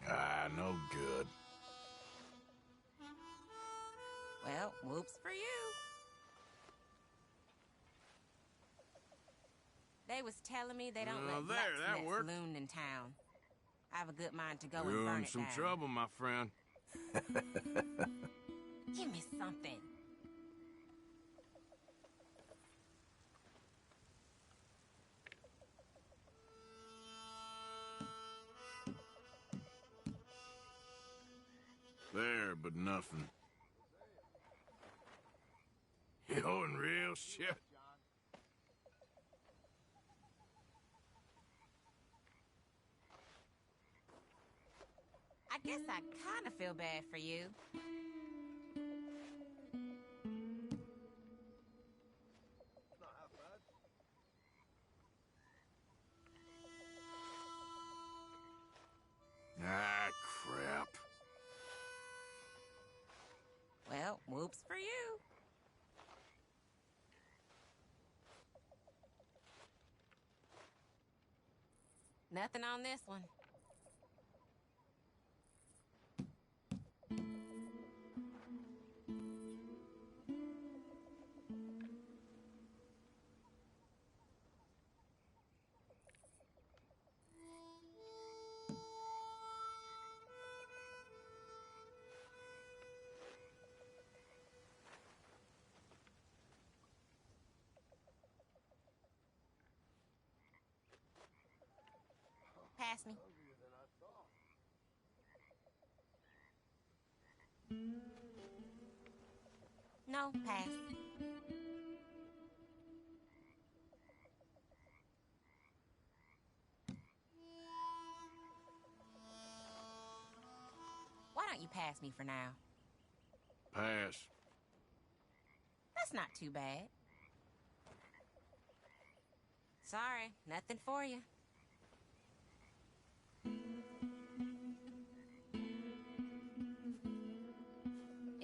Ah, no good. Well, whoops for you. They was telling me they don't let blacksmiths saloon in town. I have a good mind to go and You're burn in it some down. trouble, my friend. Give me something. there, but nothing. You're in real shit. I guess I kind of feel bad for you. Ah, crap. Well, whoops for you. Nothing on this one. Pass me. No, pass. Why don't you pass me for now? Pass. That's not too bad. Sorry, nothing for you.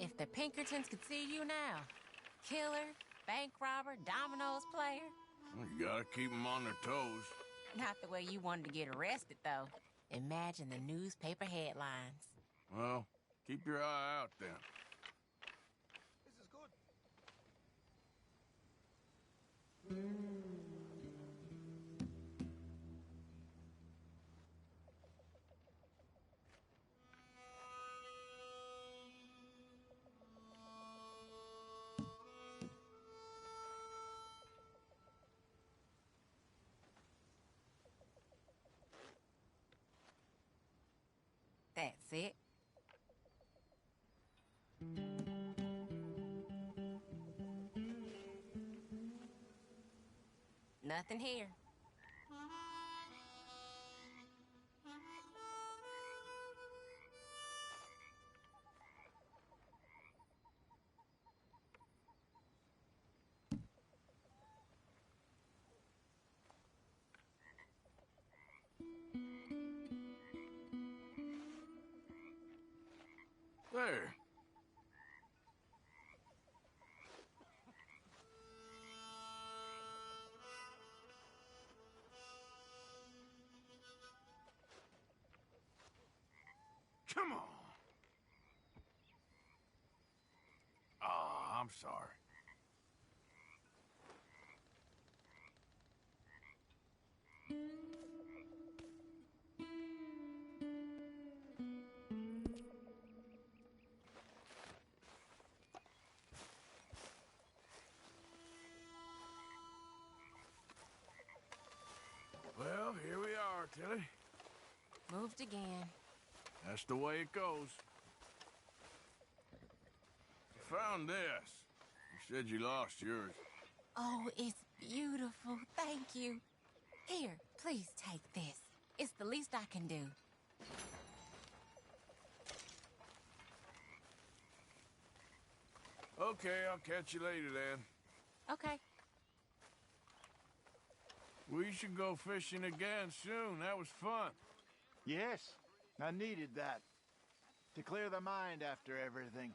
If the Pinkertons could see you now. Killer, bank robber, dominoes player. You gotta keep them on their toes. Not the way you wanted to get arrested, though. Imagine the newspaper headlines. Well, keep your eye out then. This is good. That's it. Nothing here. There. Come on. Oh, I'm sorry. Well, here we are, Tilly. Moved again. That's the way it goes. Found this. You said you lost yours. Oh, it's beautiful. Thank you. Here, please take this. It's the least I can do. Okay, I'll catch you later then. Okay. We should go fishing again soon. That was fun. Yes, I needed that. To clear the mind after everything.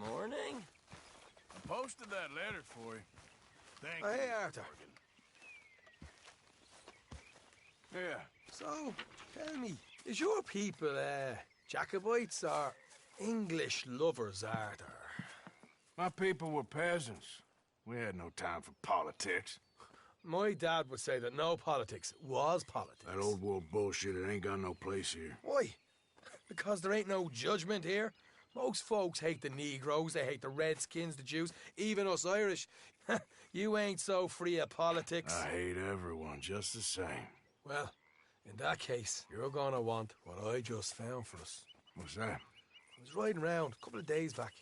morning. I posted that letter for you. Thank Oh, you. hey, Arthur. Yeah. So, tell me, is your people, Jacobites or English lovers, Arthur? My people were peasants. We had no time for politics. My dad would say that no politics was politics. That old world bullshit, it ain't got no place here. Why? Because there ain't no judgment here. Most folks hate the Negroes, they hate the Redskins, the Jews, even us Irish. You ain't so free of politics. I hate everyone just the same. Well, in that case, you're gonna want what I just found for us. What's that? I was riding around a couple of days back.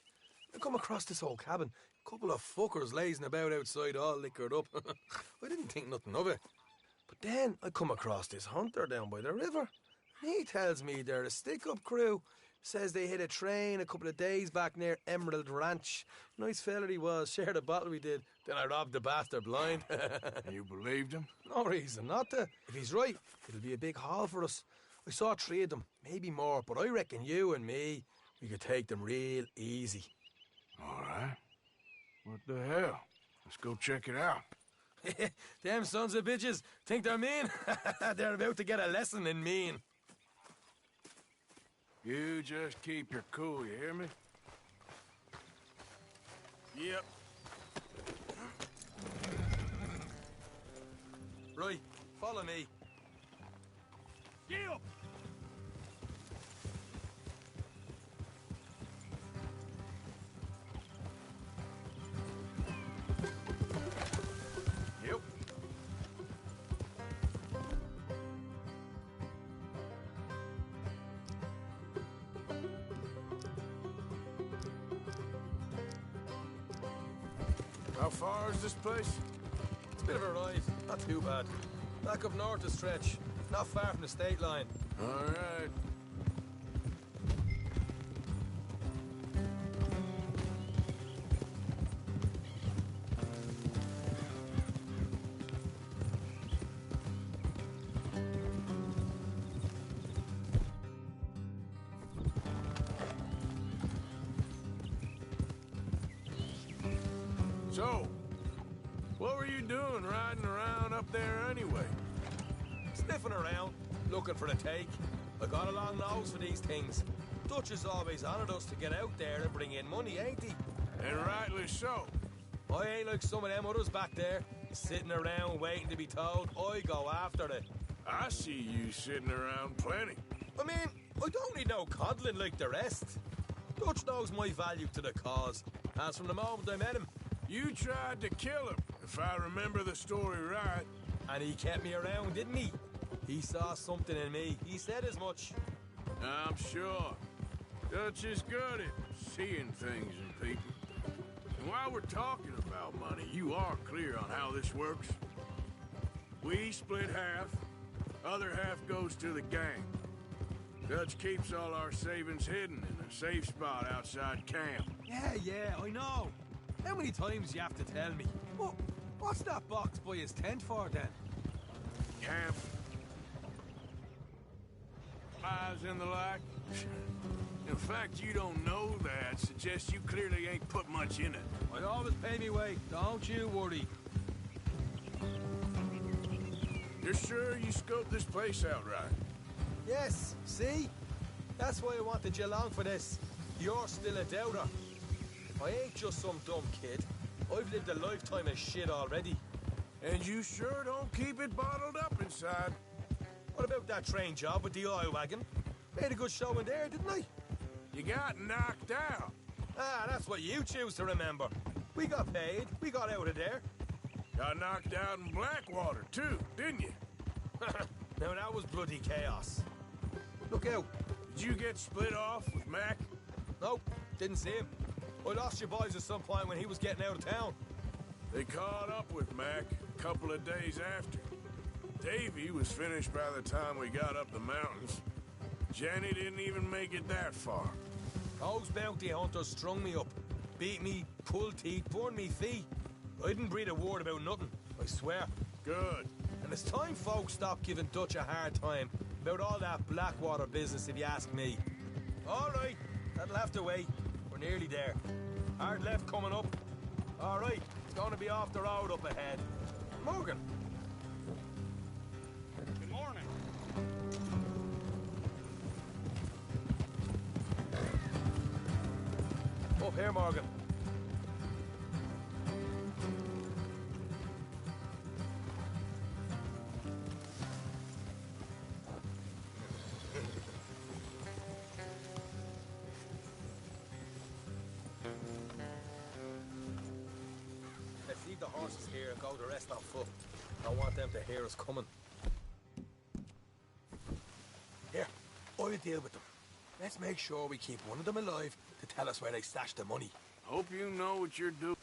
I come across this old cabin. A couple of fuckers lazing about outside all liquored up. I didn't think nothing of it. But then I come across this hunter down by the river. He tells me they're a stick-up crew. Says they hit a train a couple of days back near Emerald Ranch. Nice fella he was, shared a bottle we did. Then I robbed the bastard blind. And you believed him? No reason not to. If he's right, it'll be a big haul for us. I saw 3 of them, maybe more, but I reckon you and me, we could take them real easy. All right. What the hell? Let's go check it out. Them sons of bitches think they're mean. They're about to get a lesson in mean. You just keep your cool, you hear me? Yep. Right, follow me. Get up! Yep. How far is this place? It's a bit of a ride, not too bad. Back up north a stretch, not far from the state line. All right. So, what were you doing riding around up there anyway? Sniffing around, looking for the take. I got a long nose for these things. Dutch has always honoured us to get out there and bring in money, ain't he? And rightly so. I ain't like some of them others back there, sitting around waiting to be told. I go after it. I see you sitting around plenty. I mean, I don't need no coddling like the rest. Dutch knows my value to the cause, as from the moment I met him. You tried to kill him, if I remember the story right. And he kept me around, didn't he? He saw something in me. He said as much. I'm sure. Dutch is good at seeing things in people. And while we're talking about money, you are clear on how this works. We split half, other half goes to the gang. Dutch keeps all our savings hidden in a safe spot outside camp. Yeah, I know. How many times you have to tell me? What's that box by his tent for, then? Camp. Spies and the like. In fact, you don't know that suggests you clearly ain't put much in it. I always pay me way. Don't you worry. You're sure you scoped this place out right? Yes, see? That's why I wanted you along for this. You're still a doubter. I ain't just some dumb kid. I've lived a lifetime of shit already. And you sure don't keep it bottled up inside. What about that train job with the oil wagon? Made a good show in there, didn't I? You got knocked out. Ah, that's what you choose to remember. We got paid. We got out of there. Got knocked out in Blackwater, too, didn't you? Now, that was bloody chaos. Look out. Did you get split off with Mac? Nope, didn't see him. I lost your boys at some point when he was getting out of town. They caught up with Mac a couple of days after. Davy was finished by the time we got up the mountains. Jenny didn't even make it that far. Those bounty hunters strung me up, beat me, pulled teeth, burned me feet. I didn't breathe a word about nothing, I swear. Good. And it's time folks stop giving Dutch a hard time about all that Blackwater business, if you ask me. All right, that'll have to wait. We're nearly there. Hard left coming up. All right, it's going to be off the road up ahead. Morgan. Good morning. Up here, Morgan. Let's leave the horses here and go the rest on foot. I want them to hear us coming. Here, I'll deal with them. Let's make sure we keep one of them alive to tell us where they stashed the money. Hope you know what you're doing.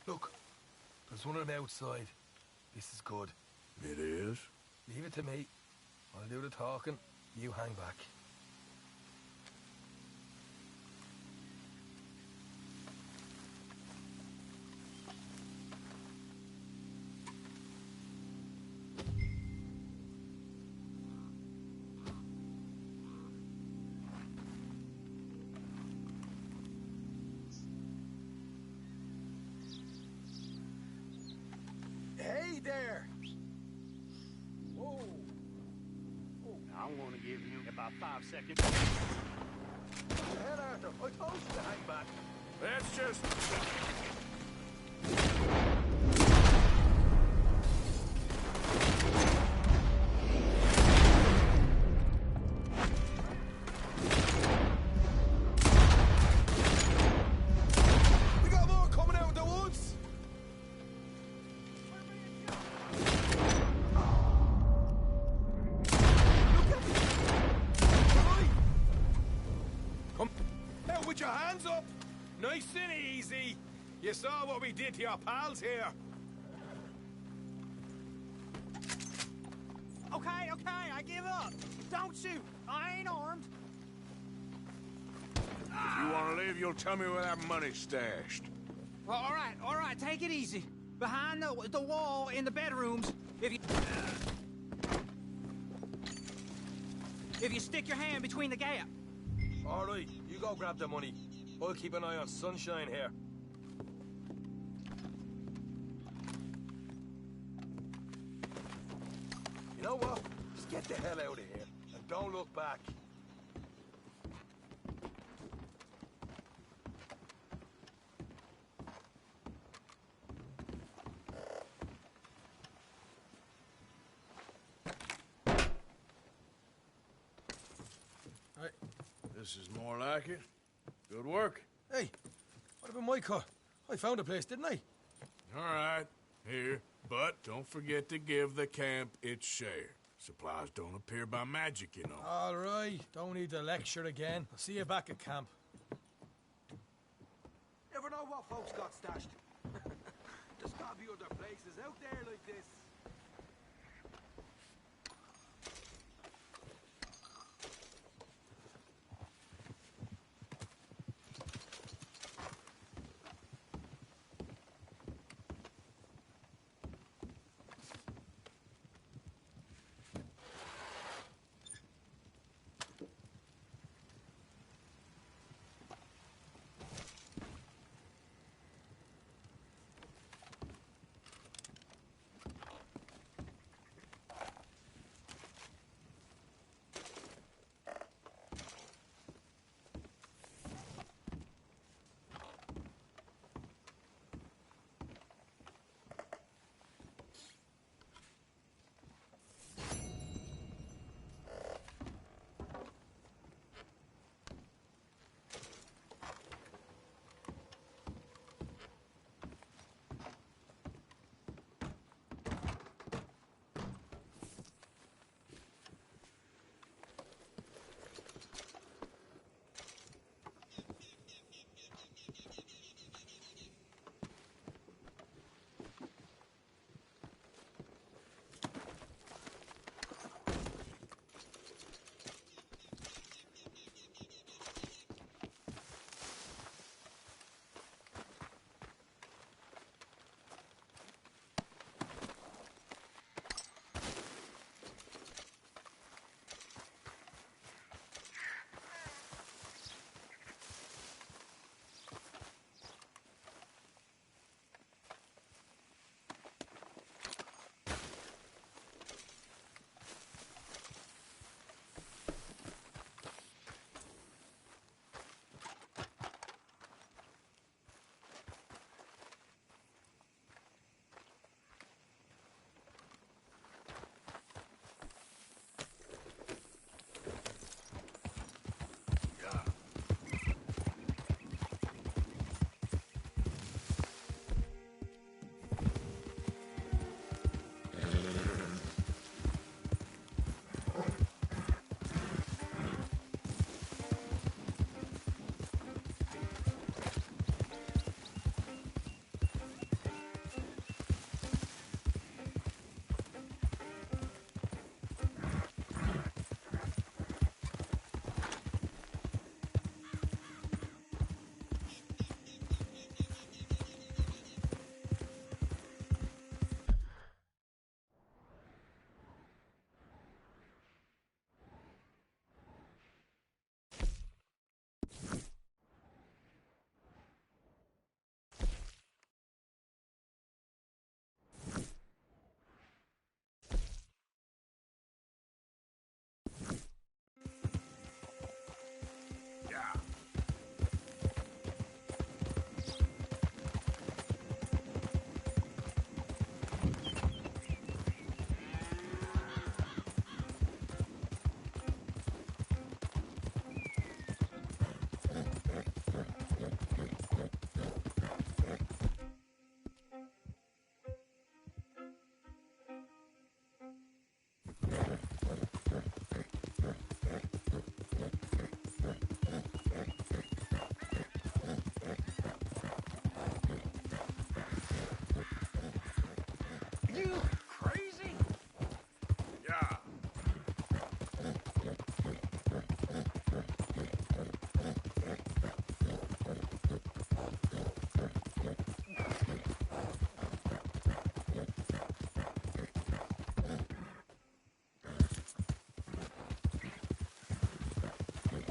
Look, there's one on the outside. This is good. It is? Leave it to me. I'll do the talking. You hang back. Hey there! Whoa! I'm gonna give you about 5 seconds. Head, Arthur. I told you to hang back. That's just... We got more coming out of the woods! Come out with your hands up! Nice and easy. You saw what we did to your pals here. Okay, I give up. Don't shoot. I ain't armed. If you want to leave, you'll tell me where that money's stashed. Well, all right, take it easy. Behind the wall in the bedrooms, if you stick your hand between the gap. All right, you go grab the money. I'll keep an eye on Sunshine here. You know what? Just get the hell out of here and don't look back. This is more like it. Good work. Hey, what about my car? I found a place, didn't I? All right, here. But don't forget to give the camp its share. Supplies don't appear by magic, you know. All right, don't need to lecture again. I'll see you back at camp. Never know what folks got stashed. There's gotta be other places out there like this.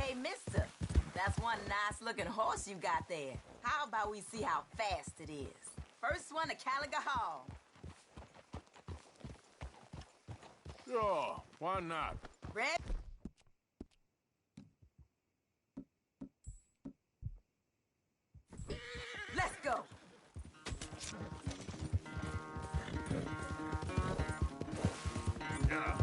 Hey, mister, that's one nice-looking horse you got there. How about we see how fast it is? First one to Caliga Hall. Sure, why not? Red? Let's go. Yeah.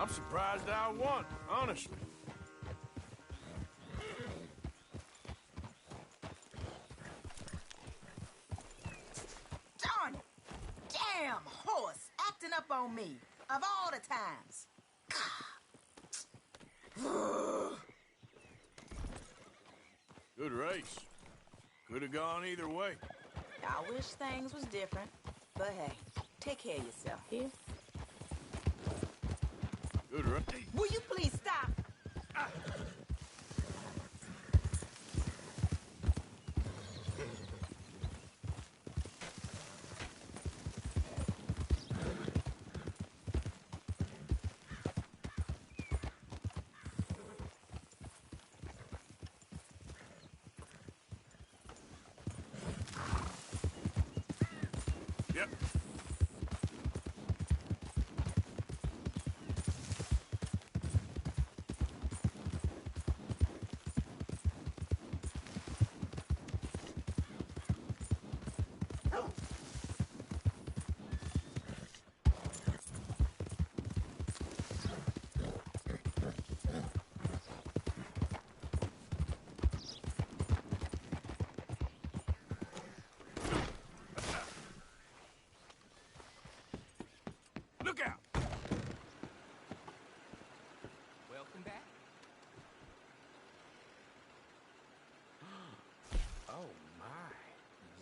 I'm surprised I won, honestly. Darn it! Damn horse acting up on me, of all the times. Good race. Could have gone either way. I wish things was different, but hey, take care of yourself, here. Good race. Will you please stop? Yep. Look out! Welcome back. Oh my,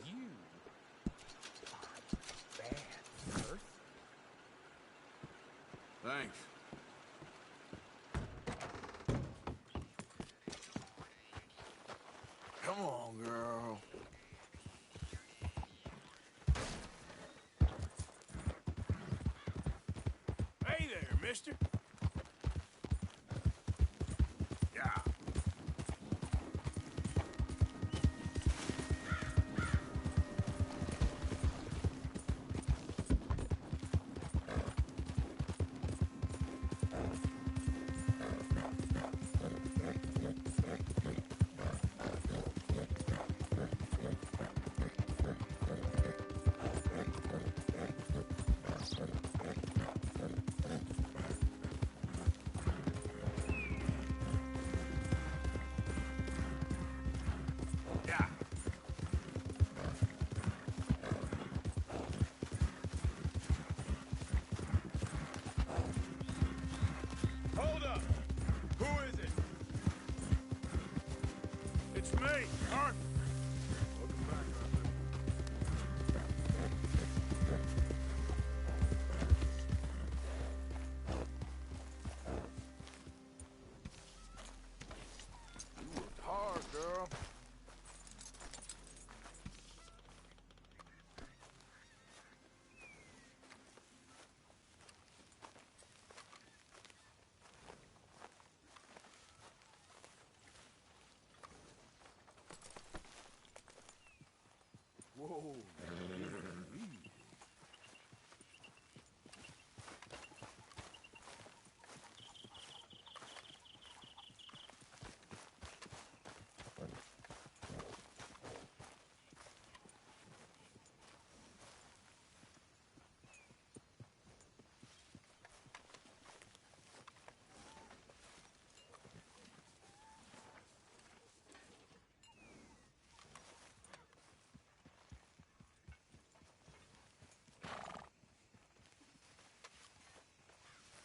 you are bad, Earth. Thanks. Come on, girl. Hey there, mister. Yeah. Hold up! Who is it? It's me, Arthur. Welcome back, Arthur. You worked hard, girl.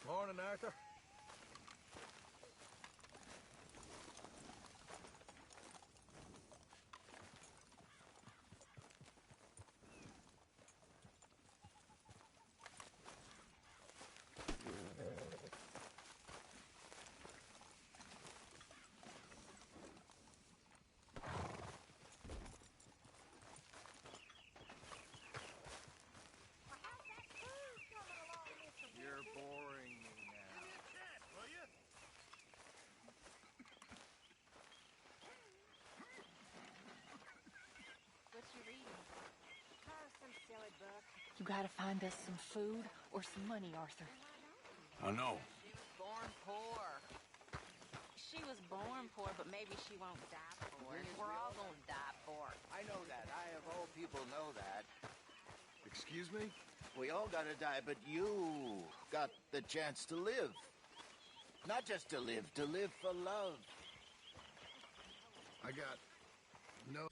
Morning, Arthur. You're boring me now. Will you? What you reading? Some silly book. You gotta find us some food or some money, Arthur. I know. She was born poor. She was born poor, but maybe she won't die for it. We're all gonna die for it. I know that. I, of all people, know that. Excuse me? We all gotta die, but you got the chance to live. Not just to live for love. I got no...